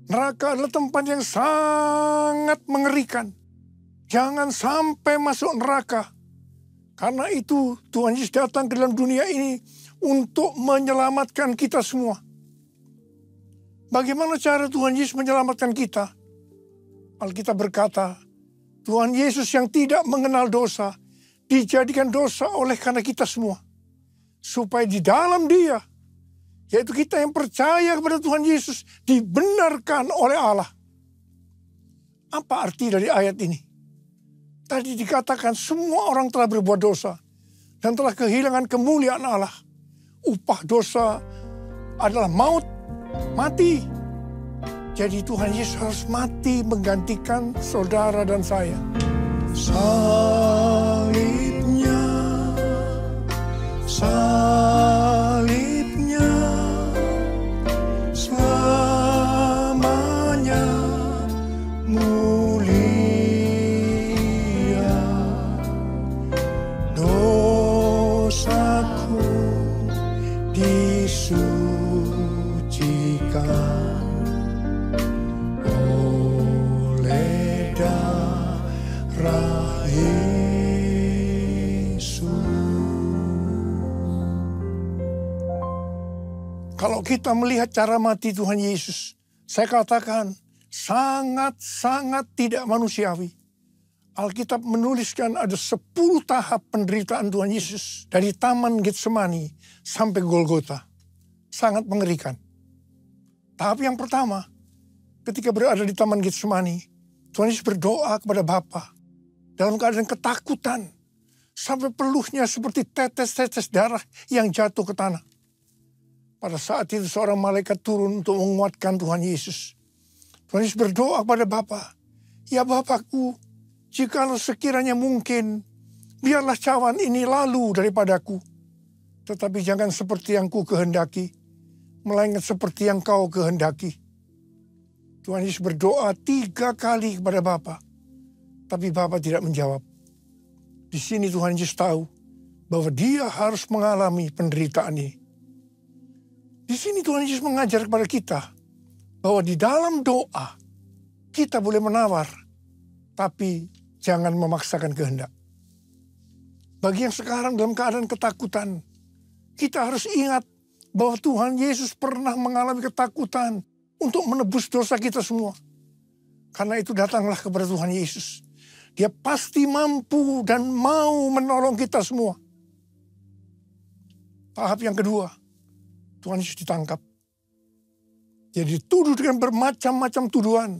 Speaker 6: Neraka adalah tempat yang sangat mengerikan. Jangan sampai masuk neraka. Karena itu Tuhan Yesus datang ke dalam dunia ini untuk menyelamatkan kita semua. Bagaimana cara Tuhan Yesus menyelamatkan kita? Alkitab berkata, Tuhan Yesus yang tidak mengenal dosa, dijadikan dosa oleh karena kita semua. Supaya di dalam Dia, yaitu kita yang percaya kepada Tuhan Yesus, dibenarkan oleh Allah. Apa arti dari ayat ini? Tadi dikatakan semua orang telah berbuat dosa dan telah kehilangan kemuliaan Allah. Upah dosa adalah maut, mati. Jadi Tuhan Yesus harus mati menggantikan saudara dan saya. Salibnya, salibnya, selamanya mulia. Dosaku disucikan oleh darah Yesus. Kalau kita melihat cara mati Tuhan Yesus, saya katakan sangat-sangat tidak manusiawi. Alkitab menuliskan ada 10 tahap penderitaan Tuhan Yesus. Dari Taman Getsemani sampai Golgota. Sangat mengerikan. Tahap yang pertama, ketika berada di Taman Getsemani, Tuhan Yesus berdoa kepada Bapa dalam keadaan ketakutan. Sampai peluhnya seperti tetes-tetes darah yang jatuh ke tanah. Pada saat itu seorang malaikat turun untuk menguatkan Tuhan Yesus. Tuhan Yesus berdoa kepada Bapa, ya Bapakku, jikalau sekiranya mungkin, biarlah cawan ini lalu daripadaku. Tetapi jangan seperti yang ku kehendaki, melainkan seperti yang kau kehendaki. Tuhan Yesus berdoa 3 kali kepada Bapa, tapi Bapa tidak menjawab. Di sini Tuhan Yesus tahu, bahwa dia harus mengalami penderitaan ini. Di sini Tuhan Yesus mengajar kepada kita bahwa di dalam doa kita boleh menawar, tapi jangan memaksakan kehendak. Bagi yang sekarang dalam keadaan ketakutan, kita harus ingat bahwa Tuhan Yesus pernah mengalami ketakutan untuk menebus dosa kita semua. Karena itu datanglah kepada Tuhan Yesus. Dia pasti mampu dan mau menolong kita semua. Tahap yang kedua, Tuhan Yesus ditangkap. Dia dituduh dengan bermacam-macam tuduhan.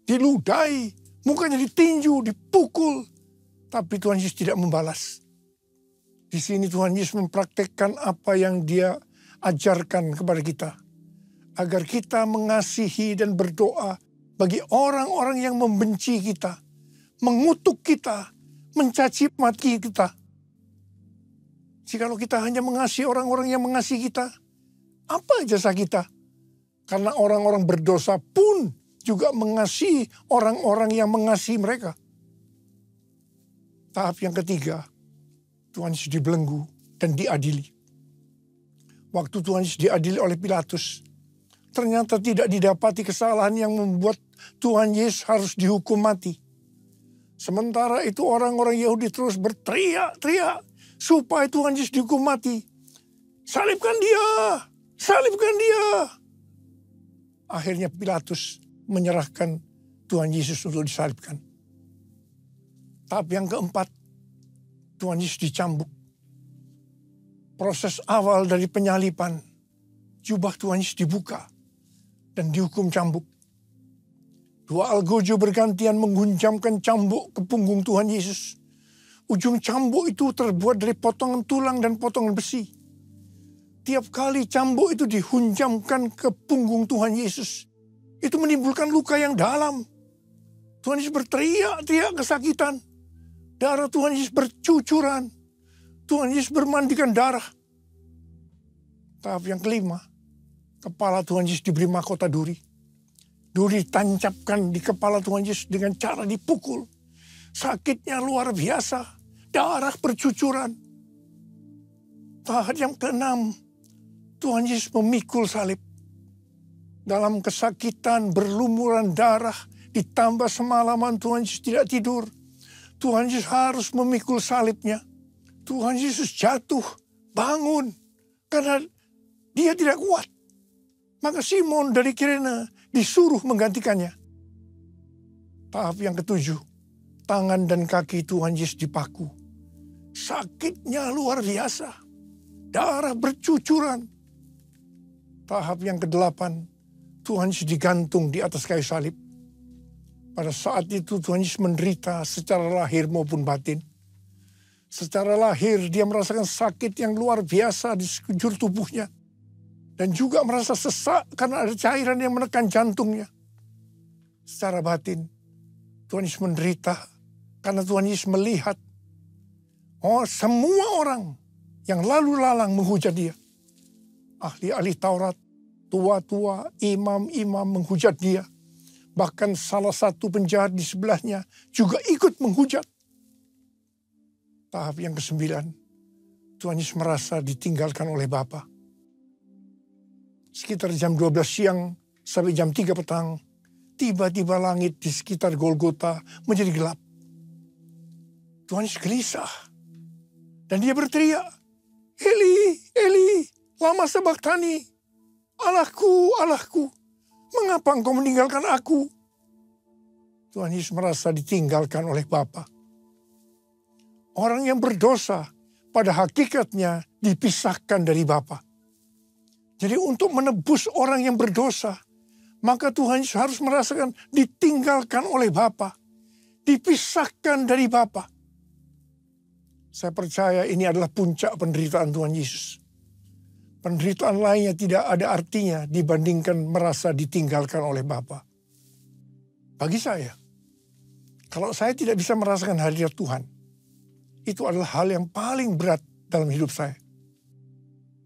Speaker 6: Diludahi, mukanya ditinju, dipukul. Tapi Tuhan Yesus tidak membalas. Di sini Tuhan Yesus mempraktekkan apa yang dia ajarkan kepada kita. Agar kita mengasihi dan berdoa bagi orang-orang yang membenci kita, mengutuk kita, mencaci maki kita. Jikalau kita hanya mengasihi orang-orang yang mengasihi kita, apa jasa kita? Karena orang-orang berdosa pun juga mengasihi orang-orang yang mengasihi mereka. Tahap yang ketiga, Tuhan Yesus dibelenggu dan diadili. Waktu Tuhan Yesus diadili oleh Pilatus, ternyata tidak didapati kesalahan yang membuat Tuhan Yesus harus dihukum mati. Sementara itu orang-orang Yahudi terus berteriak-teriak supaya Tuhan Yesus dihukum mati. Salibkan dia! Salibkan dia! Akhirnya Pilatus menyerahkan Tuhan Yesus untuk disalibkan. Tahap yang keempat, Tuhan Yesus dicambuk. Proses awal dari penyalipan, jubah Tuhan Yesus dibuka dan dihukum cambuk. Dua algojo bergantian menghunjamkan cambuk ke punggung Tuhan Yesus. Ujung cambuk itu terbuat dari potongan tulang dan potongan besi. Tiap kali cambuk itu dihunjamkan ke punggung Tuhan Yesus, itu menimbulkan luka yang dalam. Tuhan Yesus berteriak-teriak kesakitan. Darah Tuhan Yesus bercucuran. Tuhan Yesus bermandikan darah. Tahap yang kelima, kepala Tuhan Yesus diberi mahkota duri. Duri ditancapkan di kepala Tuhan Yesus dengan cara dipukul. Sakitnya luar biasa. Darah bercucuran. Tahap yang keenam, Tuhan Yesus memikul salib. Dalam kesakitan, berlumuran darah, ditambah semalaman Tuhan Yesus tidak tidur. Tuhan Yesus harus memikul salibnya. Tuhan Yesus jatuh, bangun, karena dia tidak kuat. Maka Simon dari Kirene disuruh menggantikannya. Tahap yang ketujuh, tangan dan kaki Tuhan Yesus dipaku. Sakitnya luar biasa. Darah bercucuran. Tahap yang kedelapan, Tuhan Yesus digantung di atas kayu salib. Pada saat itu Tuhan Yesus menderita secara lahir maupun batin. Secara lahir dia merasakan sakit yang luar biasa di sekujur tubuhnya. Dan juga merasa sesak karena ada cairan yang menekan jantungnya. Secara batin, Tuhan Yesus menderita karena Tuhan Yesus melihat semua orang yang lalu lalang menghujat dia. Ahli-ahli Taurat, tua-tua, imam-imam menghujat dia. Bahkan salah satu penjahat di sebelahnya juga ikut menghujat. Tahap yang kesembilan, Tuhan Yesus merasa ditinggalkan oleh Bapa. Sekitar jam 12 siang sampai jam 3 petang, tiba-tiba langit di sekitar Golgota menjadi gelap. Tuhan Yesus gelisah. Dan dia berteriak, Eli, Eli, lama sabachthani. Allahku, Allahku, mengapa engkau meninggalkan aku? Tuhan Yesus merasa ditinggalkan oleh Bapa. Orang yang berdosa pada hakikatnya dipisahkan dari Bapa. Jadi untuk menebus orang yang berdosa, maka Tuhan Yesus harus merasakan ditinggalkan oleh Bapa. Dipisahkan dari Bapa. Saya percaya ini adalah puncak penderitaan Tuhan Yesus. Penderitaan lainnya tidak ada artinya dibandingkan merasa ditinggalkan oleh Bapa. Bagi saya, kalau saya tidak bisa merasakan hadirat Tuhan, itu adalah hal yang paling berat dalam hidup saya.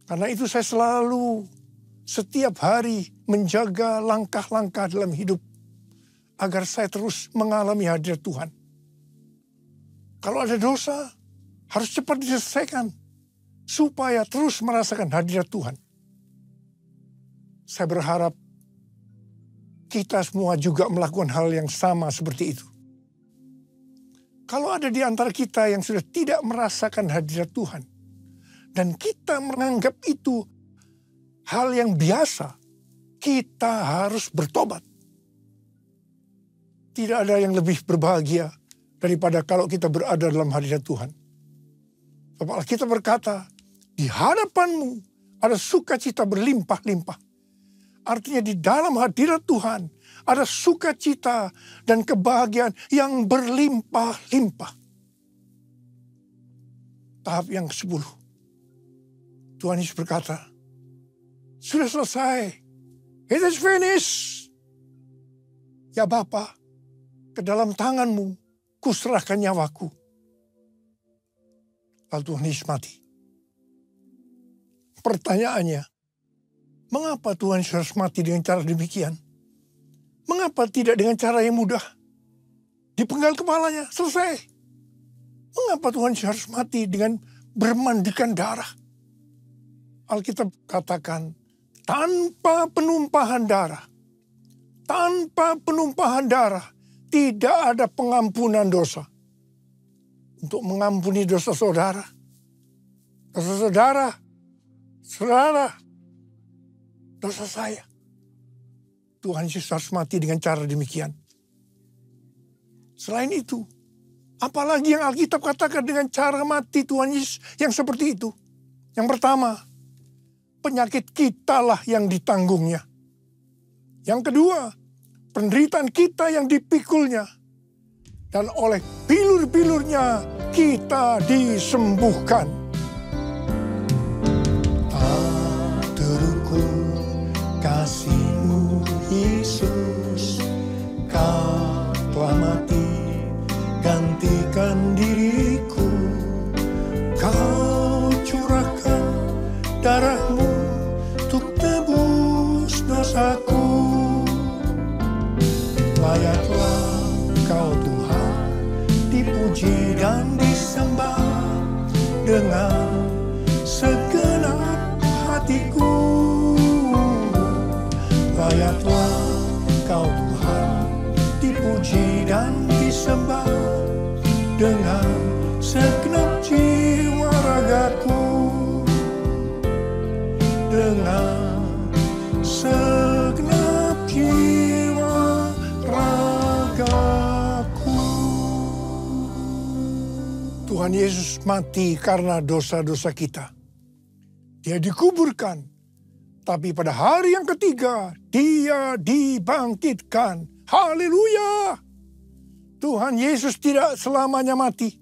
Speaker 6: Karena itu saya selalu setiap hari menjaga langkah-langkah dalam hidup agar saya terus mengalami hadirat Tuhan. Kalau ada dosa, harus cepat diselesaikan. supaya terus merasakan hadirat Tuhan. Saya berharap kita semua juga melakukan hal yang sama seperti itu. Kalau ada di antara kita yang sudah tidak merasakan hadirat Tuhan, dan kita menganggap itu hal yang biasa, kita harus bertobat. Tidak ada yang lebih berbahagia daripada kalau kita berada dalam hadirat Tuhan. Sebab kita berkata, di hadapanmu ada sukacita berlimpah-limpah. Artinya di dalam hadirat Tuhan ada sukacita dan kebahagiaan yang berlimpah-limpah. Tahap yang ke-10. Tuhan Yesus berkata, sudah selesai. It is finished. Ya Bapa, ke dalam tanganmu kuserahkan nyawaku. Lalu Tuhan Yesus mati. Pertanyaannya, mengapa Tuhan Yesus harus mati dengan cara demikian? Mengapa tidak dengan cara yang mudah? Dipenggal kepalanya, selesai. Mengapa Tuhan Yesus harus mati dengan bermandikan darah? Alkitab katakan, tanpa penumpahan darah. Tanpa penumpahan darah, tidak ada pengampunan dosa. Untuk mengampuni dosa saudara. Dosa saudara, dosa saya. Tuhan Yesus harus mati dengan cara demikian. Selain itu, apalagi yang Alkitab katakan dengan cara mati Tuhan Yesus yang seperti itu. Yang pertama, penyakit kitalah yang ditanggungnya. Yang kedua, penderitaan kita yang dipikulnya. Dan oleh bilur-bilurnya kita disembuhkan. Tak terukur kasih-Mu Yesus, Kau telah mati gantikan diriku. Kau curahkan darah-Mu untuk tebus dosaku. Layaklah Kau Tuhan dipuji dan disembah dengan segenap hatiku. Layaklah Kau Tuhan dipuji dan disembah dengan segenap jiwa ragaku. Dengan segenap jiwa ragaku. Tuhan Yesus mati karena dosa-dosa kita. Dia dikuburkan, tapi pada hari yang ketiga Dia dibangkitkan. Haleluya! Tuhan Yesus tidak selamanya mati,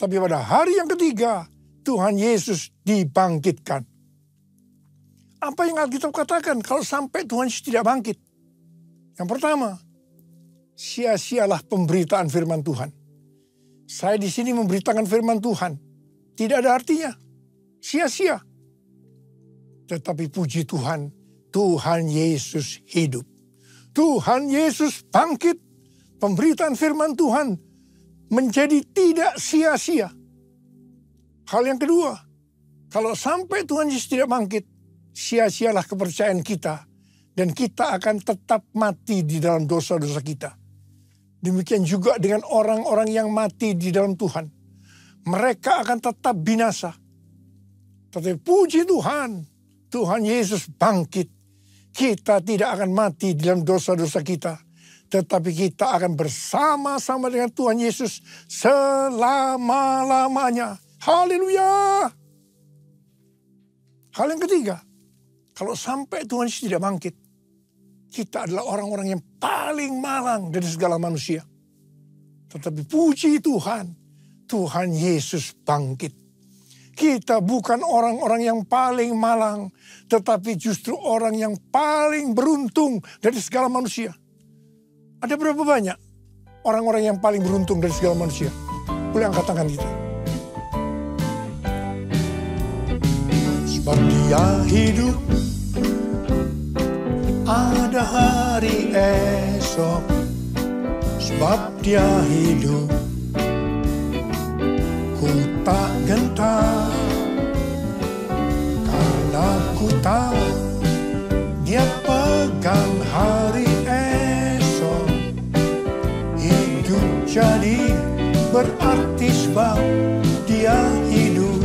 Speaker 6: tapi pada hari yang ketiga Tuhan Yesus dibangkitkan. Apa yang Alkitab katakan kalau sampai Tuhan Yesus tidak bangkit? Yang pertama, sia-sialah pemberitaan firman Tuhan. Saya di sini memberitakan firman Tuhan. Tidak ada artinya. Sia-sia. Tetapi puji Tuhan, Tuhan Yesus hidup. Tuhan Yesus bangkit. Pemberitaan firman Tuhan menjadi tidak sia-sia. Hal yang kedua, kalau sampai Tuhan Yesus tidak bangkit, sia-sialah kepercayaan kita. Dan kita akan tetap mati di dalam dosa-dosa kita. Demikian juga dengan orang-orang yang mati di dalam Tuhan. Mereka akan tetap binasa. Tetapi puji Tuhan, Tuhan Yesus bangkit. Kita tidak akan mati di dalam dosa-dosa kita. Tetapi kita akan bersama-sama dengan Tuhan Yesus selama-lamanya. Haleluya! Hal yang ketiga, kalau sampai Tuhan Yesus tidak bangkit, kita adalah orang-orang yang paling malang dari segala manusia. Tetapi puji Tuhan, Tuhan Yesus bangkit. Kita bukan orang-orang yang paling malang, tetapi justru orang yang paling beruntung dari segala manusia. Ada berapa banyak orang-orang yang paling beruntung dari segala manusia? Boleh angkat tangan kita. Sebab Dia hidup, ada hari esok. Sebab Dia hidup, ku tak gentar. Aku tahu Dia pegang hari esok. Hidup jadi berarti sebab Dia hidup.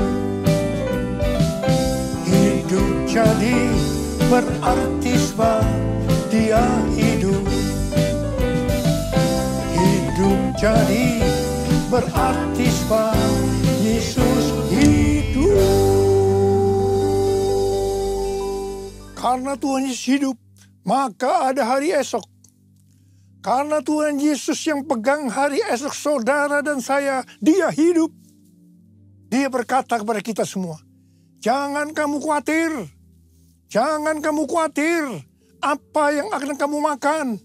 Speaker 6: Hidup jadi berarti sebab Dia hidup. Hidup jadi berarti sebab Yesus hidup. Karena Tuhan Yesus hidup, maka ada hari esok. Karena Tuhan Yesus yang pegang hari esok saudara dan saya, Dia hidup. Dia berkata kepada kita semua, jangan kamu khawatir. Jangan kamu khawatir apa yang akan kamu makan,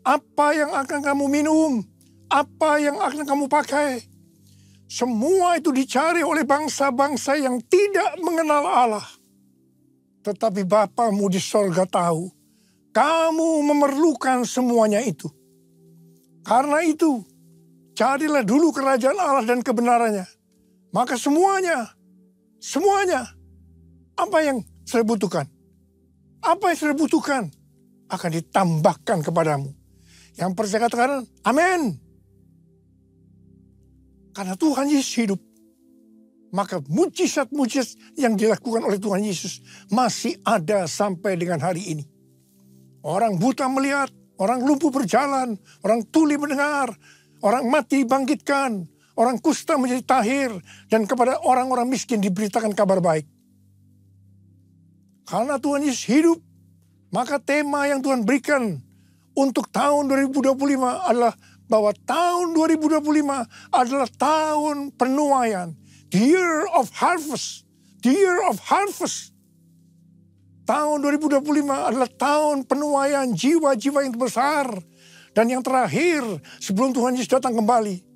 Speaker 6: apa yang akan kamu minum, apa yang akan kamu pakai. Semua itu dicari oleh bangsa-bangsa yang tidak mengenal Allah. Tetapi Bapamu di sorga tahu, kamu memerlukan semuanya itu. Karena itu, carilah dulu kerajaan Allah dan kebenarannya. Maka semuanya, apa yang saya butuhkan? Apa yang saya butuhkan akan ditambahkan kepadamu. Yang percaya katakan, amin. Karena Tuhan Yesus hidup, maka mujizat-mujizat yang dilakukan oleh Tuhan Yesus masih ada sampai dengan hari ini. Orang buta melihat, orang lumpuh berjalan, orang tuli mendengar, orang mati dibangkitkan, orang kusta menjadi tahir, dan kepada orang-orang miskin diberitakan kabar baik. Karena Tuhan Yesus hidup, maka tema yang Tuhan berikan untuk tahun 2025 adalah bahwa tahun 2025 adalah tahun penuaian. The year of harvest. The year of harvest. Tahun 2025 adalah tahun penuaian jiwa-jiwa yang besar. Dan yang terakhir, sebelum Tuhan Yesus datang kembali,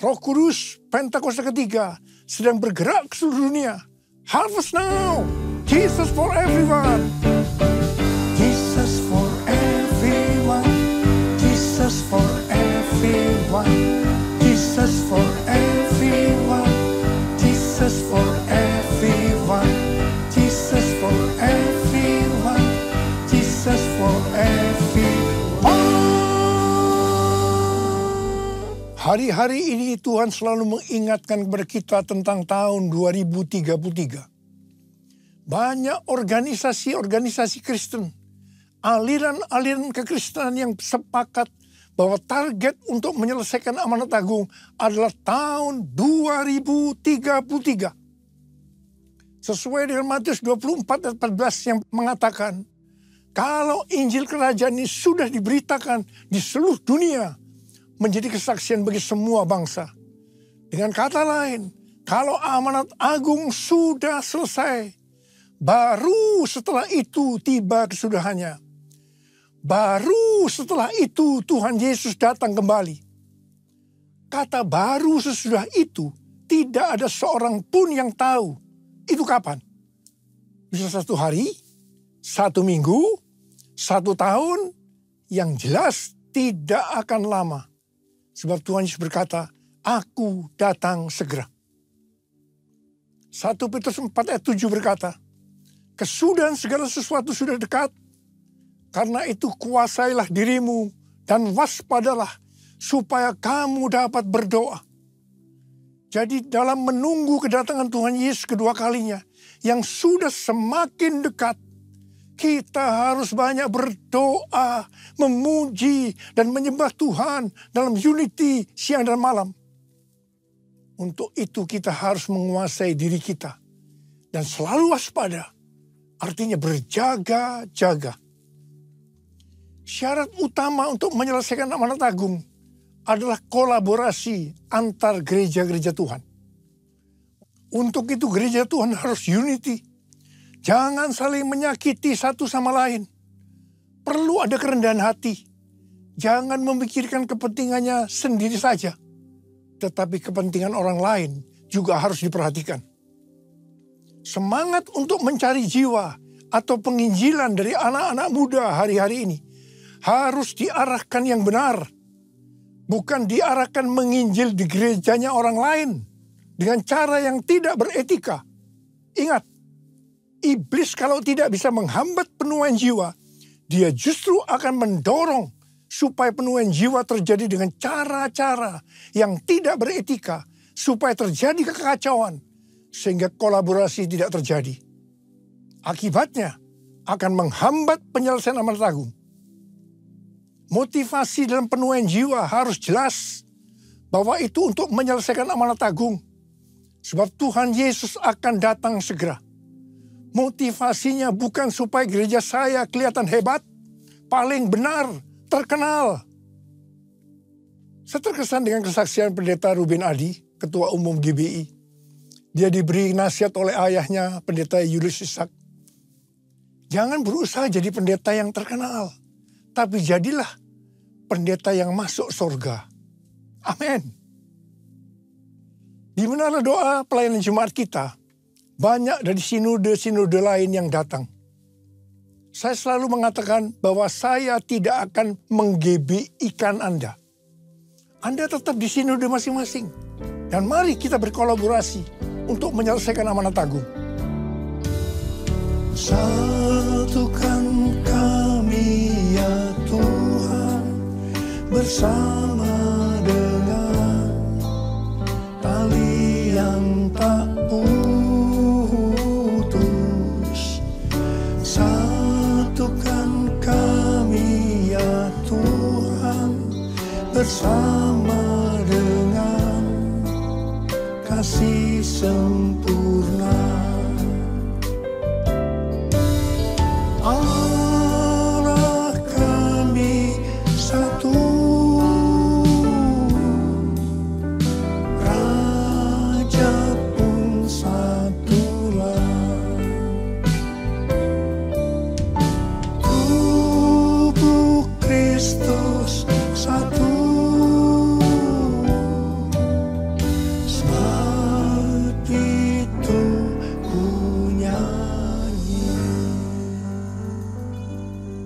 Speaker 6: Roh Kudus Pentakosta ketiga sedang bergerak ke seluruh dunia. Harvest now. Jesus for everyone. Jesus for everyone. Jesus for everyone. Jesus for everyone. Jesus for everyone. Jesus for everyone. Jesus for everyone. Hari-hari ini Tuhan selalu mengingatkan kepada kita tentang tahun 2033. Banyak organisasi-organisasi Kristen, aliran-aliran kekristenan yang sepakat bahwa target untuk menyelesaikan amanat agung adalah tahun 2033. Sesuai dengan Matius 24 ayat 14 yang mengatakan, kalau Injil Kerajaan ini sudah diberitakan di seluruh dunia, menjadi kesaksian bagi semua bangsa. Dengan kata lain, kalau amanat agung sudah selesai, baru setelah itu tiba kesudahannya. Baru setelah itu Tuhan Yesus datang kembali. Kata baru sesudah itu, tidak ada seorang pun yang tahu itu kapan. Bisa 1 hari, 1 minggu, 1 tahun, yang jelas tidak akan lama. Sebab Tuhan Yesus berkata, aku datang segera. 1 Petrus 4 ayat 7 berkata, kesudahan segala sesuatu sudah dekat. Karena itu kuasailah dirimu dan waspadalah supaya kamu dapat berdoa. Jadi dalam menunggu kedatangan Tuhan Yesus kedua kalinya yang sudah semakin dekat, kita harus banyak berdoa, memuji dan menyembah Tuhan dalam unity siang dan malam. Untuk itu kita harus menguasai diri kita dan selalu waspada. Artinya berjaga-jaga. Syarat utama untuk menyelesaikan amanat agung adalah kolaborasi antar gereja-gereja Tuhan. Untuk itu gereja Tuhan harus unity. Jangan saling menyakiti satu sama lain. Perlu ada kerendahan hati. Jangan memikirkan kepentingannya sendiri saja. Tetapi kepentingan orang lain juga harus diperhatikan. Semangat untuk mencari jiwa atau penginjilan dari anak-anak muda hari-hari ini harus diarahkan yang benar. Bukan diarahkan menginjil di gerejanya orang lain dengan cara yang tidak beretika. Ingat, Iblis kalau tidak bisa menghambat penuaian jiwa, dia justru akan mendorong supaya penuaian jiwa terjadi dengan cara-cara yang tidak beretika, supaya terjadi kekacauan, sehingga kolaborasi tidak terjadi. Akibatnya akan menghambat penyelesaian amanat agung. Motivasi dalam penuaian jiwa harus jelas bahwa itu untuk menyelesaikan amanat agung. Sebab Tuhan Yesus akan datang segera. Motivasinya bukan supaya gereja saya kelihatan hebat, paling benar, terkenal. Saya terkesan dengan kesaksian Pendeta Ruben Adi, Ketua Umum GBI. Dia diberi nasihat oleh ayahnya, Pendeta Julius Ishak. Jangan berusaha jadi pendeta yang terkenal, tapi jadilah pendeta yang masuk surga. Amin. Di menara doa pelayanan Jumat kita, banyak dari sinode-sinode lain yang datang. Saya selalu mengatakan bahwa saya tidak akan mengGBI-kan Anda. Anda tetap di sinode masing-masing. Dan mari kita berkolaborasi untuk menyelesaikan amanat agung. Satukan kami ya Tuhan, bersama dengan tali yang tak putus. Satukan kami ya Tuhan, bersama dengan kasih sempurna. Allah kami satu, Raja pun satulah. Tubuh Kristus satu, sebab itu ku nyanyi.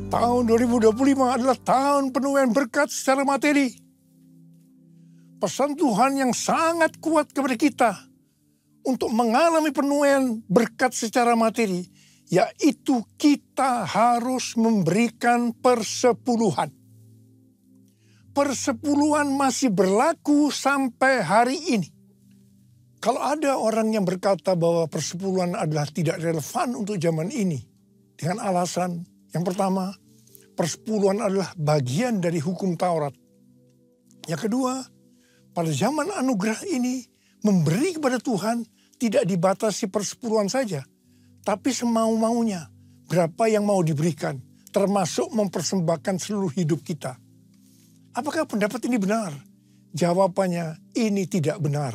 Speaker 6: Tahun 2025 adalah tahun penuaian berkat secara materi. Pesan Tuhan yang sangat kuat kepada kita untuk mengalami penuaian berkat secara materi, yaitu kita harus memberikan persepuluhan. Persepuluhan masih berlaku sampai hari ini. Kalau ada orang yang berkata bahwa persepuluhan adalah tidak relevan untuk zaman ini, dengan alasan yang pertama, persepuluhan adalah bagian dari hukum Taurat. Yang kedua, pada zaman anugerah ini, memberi kepada Tuhan tidak dibatasi persepuluhan saja, tapi semau-maunya berapa yang mau diberikan, termasuk mempersembahkan seluruh hidup kita. Apakah pendapat ini benar? Jawabannya, ini tidak benar.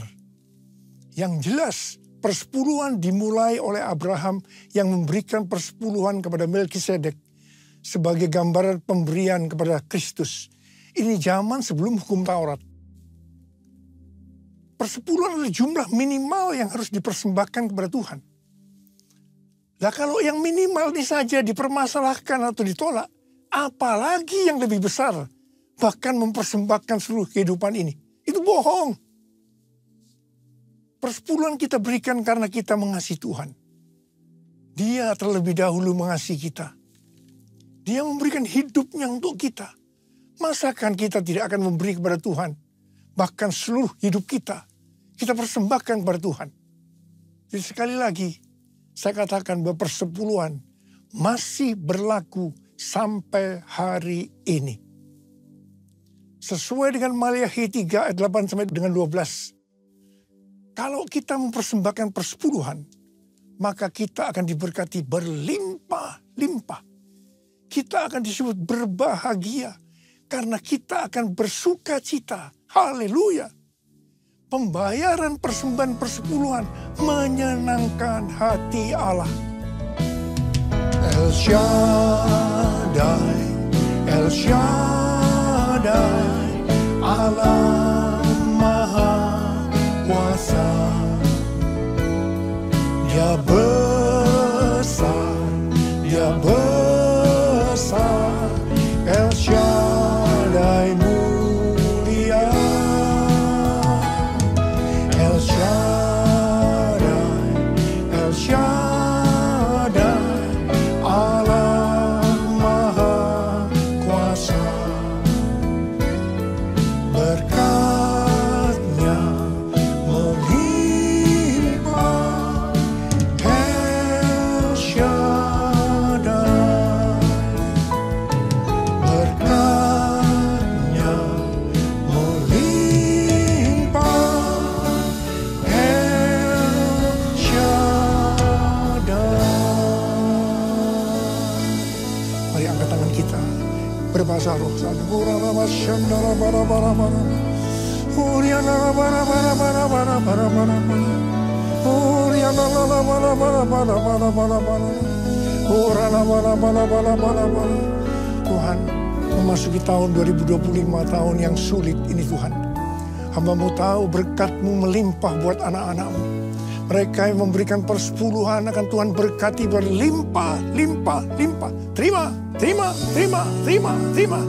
Speaker 6: Yang jelas, persepuluhan dimulai oleh Abraham yang memberikan persepuluhan kepada Melkisedek sebagai gambaran pemberian kepada Kristus. Ini zaman sebelum hukum Taurat. Persepuluhan adalah jumlah minimal yang harus dipersembahkan kepada Tuhan. Nah kalau yang minimal ini saja dipermasalahkan atau ditolak, apalagi yang lebih besar, bahkan mempersembahkan seluruh kehidupan ini. Itu bohong. Persepuluhan kita berikan karena kita mengasihi Tuhan. Dia terlebih dahulu mengasihi kita. Dia memberikan hidupnya untuk kita. Masakan kita tidak akan memberi kepada Tuhan? Bahkan seluruh hidup kita persembahkan kepada Tuhan. Jadi sekali lagi, saya katakan bahwa persepuluhan masih berlaku sampai hari ini. Sesuai dengan Maliakhi 3 ayat 8 sampai dengan 12. Kalau kita mempersembahkan persepuluhan, maka kita akan diberkati berlimpah-limpah. Kita akan disebut berbahagia karena kita akan bersuka cita. Haleluya. Pembayaran persembahan persepuluhan menyenangkan hati Allah. El Shaddai, El Shaddai, Allah Maha Kuasa. Dia besar, Dia besar, El Shaddai mulia, El Shaddai, El Shaddai. Berbahasa roh saja. Tuhan, memasuki tahun 2025, tahun yang sulit ini Tuhan. Hamba-Mu tahu berkat-Mu melimpah buat anak-anak-Mu. Mereka yang memberikan persepuluhan akan Tuhan berkati berlimpah, limpah, limpah. Terima, terima, terima, terima, terima,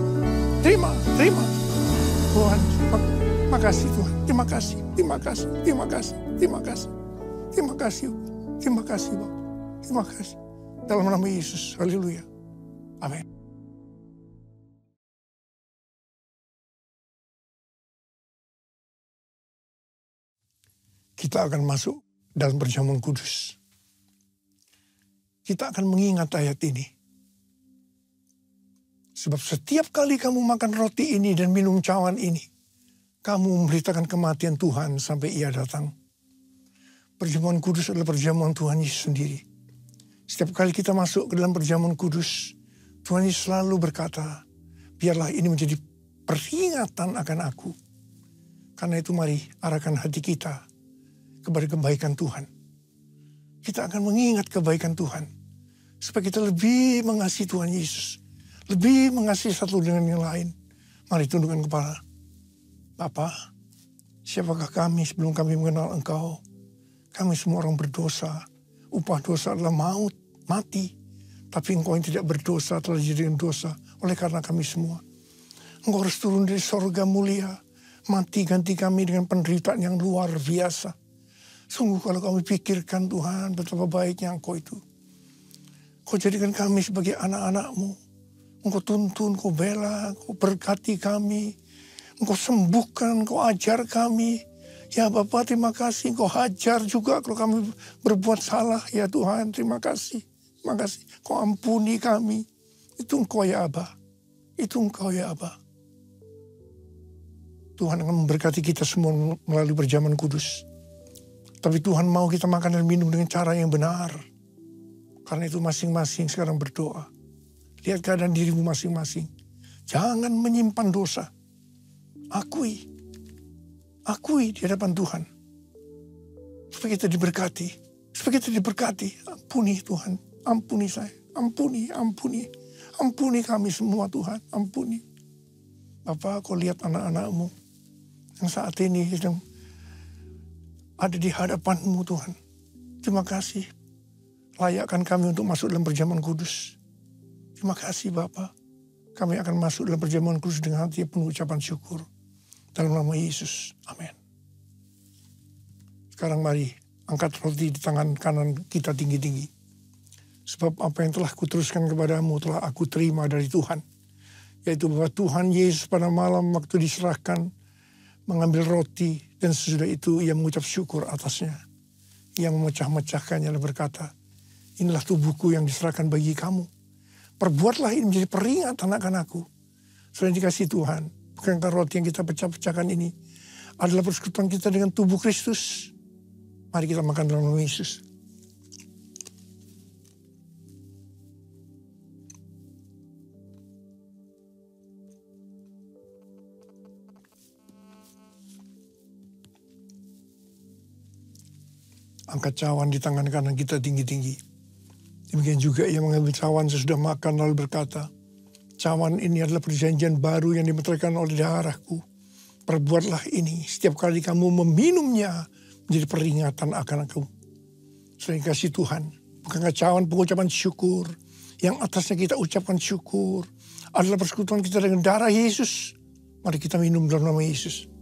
Speaker 6: terima, terima. Tuhan, makasih Tuhan. Terima kasih, terima kasih, terima kasih, terima kasih. Terima kasih, terima kasih Bapak. Terima kasih. Dalam nama Yesus, haleluya. Amin. Kita akan masuk dalam perjamuan kudus. Kita akan mengingat ayat ini. Sebab setiap kali kamu makan roti ini dan minum cawan ini, kamu memberitakan kematian Tuhan sampai Ia datang. Perjamuan kudus adalah perjamuan Tuhan Yesus sendiri. Setiap kali kita masuk ke dalam perjamuan kudus, Tuhan Yesus selalu berkata, biarlah ini menjadi peringatan akan aku. Karena itu mari arahkan hati kita kepada kebaikan Tuhan. Kita akan mengingat kebaikan Tuhan. Supaya kita lebih mengasihi Tuhan Yesus. Lebih mengasihi satu dengan yang lain. Mari tundukkan kepala. Bapa, siapakah kami sebelum kami mengenal Engkau? Kami semua orang berdosa. Upah dosa adalah maut, mati. Tapi Engkau yang tidak berdosa telah dijadikan dosa oleh karena kami semua. Engkau harus turun dari sorga mulia. Mati ganti kami dengan penderitaan yang luar biasa. Sungguh kalau kami pikirkan Tuhan betapa baiknya Engkau itu. Kau jadikan kami sebagai anak-anak-Mu. Engkau tuntun, Kau bela, Kau berkati kami. Engkau sembuhkan, Kau ajar kami. Ya Bapa, terima kasih. Engkau hajar juga kalau kami berbuat salah. Ya Tuhan, terima kasih. Terima kasih. Kau ampuni kami. Itu Engkau ya Abba. Itu Engkau ya Abba. Tuhan akan memberkati kita semua melalui perjamuan kudus. Tapi Tuhan mau kita makan dan minum dengan cara yang benar. Karena itu masing-masing sekarang berdoa. Lihat keadaan dirimu masing-masing. Jangan menyimpan dosa. Akui. Akui di hadapan Tuhan. Supaya kita diberkati. Supaya kita diberkati. Ampuni Tuhan. Ampuni saya. Ampuni, ampuni. Ampuni kami semua Tuhan. Ampuni. Bapa, Kau lihat anak-anak-Mu. Yang saat ini sedang ada di hadapan-Mu Tuhan. Terima kasih. Layakkan kami untuk masuk dalam perjamuan kudus. Terima kasih Bapa. Kami akan masuk dalam perjamuan kudus dengan hati penuh ucapan syukur. Dalam nama Yesus. Amin. Sekarang mari angkat roti di tangan kanan kita tinggi-tinggi. Sebab apa yang telah kuteruskan kepadamu telah aku terima dari Tuhan. Yaitu bahwa Tuhan Yesus pada malam waktu diserahkan mengambil roti dan sesudah itu ia mengucap syukur atasnya. Ia memecah-mecahkannya dan berkata, inilah tubuhku yang diserahkan bagi kamu. Perbuatlah ini menjadi peringatan akan aku. Sudah dikasih Tuhan. Bukankah roti yang kita pecah-pecahkan ini adalah persekutuan kita dengan tubuh Kristus. Mari kita makan dalam nama Yesus. Angkat cawan di tangan kanan kita tinggi-tinggi. Demikian juga ia mengambil cawan sesudah makan lalu berkata, cawan ini adalah perjanjian baru yang dimeteraikan oleh darahku. Perbuatlah ini setiap kali kamu meminumnya menjadi peringatan akan aku. Selain kasih Tuhan, bukankah cawan pengucapan syukur yang atasnya kita ucapkan syukur adalah persekutuan kita dengan darah Yesus. Mari kita minum dalam nama Yesus.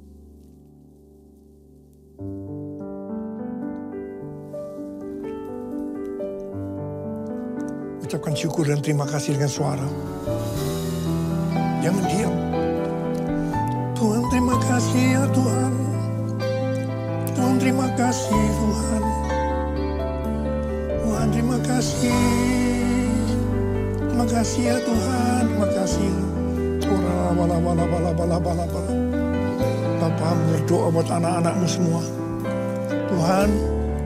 Speaker 6: Ucapkan syukur dan terima kasih dengan suara. Jangan diam. Tuhan terima kasih ya Tuhan. Tuhan terima kasih Tuhan. Tuhan terima kasih. Terima kasih ya Tuhan. Terima kasih. Bapa berdoa buat anak-anak-Mu semua. Tuhan,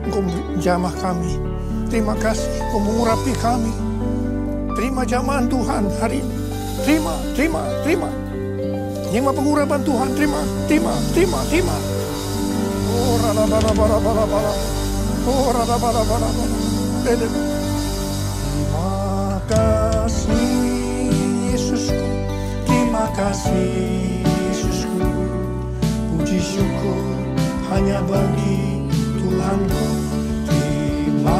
Speaker 6: Engkau jamah kami. Terima kasih Engkau mengurapi kami. Terima jamahan Tuhan hari ini. terima. Terima pengurapan Tuhan, terima. Oh, rada-bada-bada-bada. Oh, rada-bada-bada-bada. Terima kasih Yesusku, terima kasih Yesusku. Puji syukur hanya bagi Tuhanku. Terima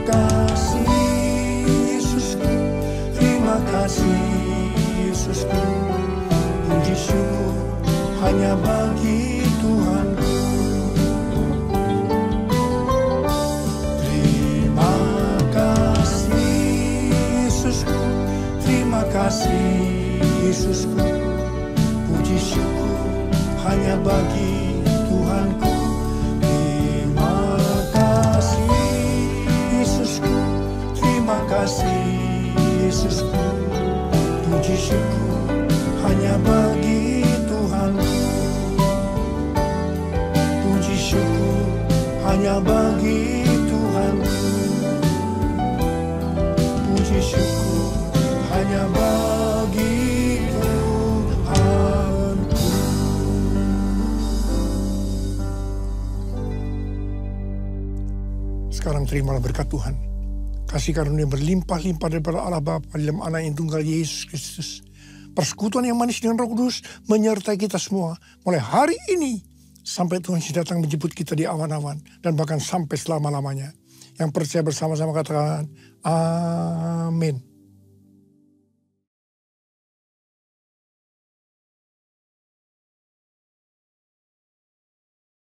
Speaker 6: kasih Yesusku, terima kasih Yesusku. Puji syukur hanya bagi Tuhanku. Terima kasih Yesusku, terima kasih Yesusku. Puji syukur hanya bagi Tuhanku. Terima kasih Yesusku, terima kasih Yesusku. Puji syukur hanya bagi Tuhanku. Puji syukur hanya bagi Tuhanku. Puji syukur hanya bagi Tuhanku. Sekarang terimalah berkat Tuhan. Kasih karunia berlimpah-limpah daripada Allah Bapa dalam Anak yang tunggal Yesus Kristus. Persekutuan yang manis dengan Roh Kudus menyertai kita semua mulai hari ini sampai Tuhan Yesus datang menjemput kita di awan-awan dan bahkan sampai selama-lamanya. Yang percaya bersama-sama katakan amin.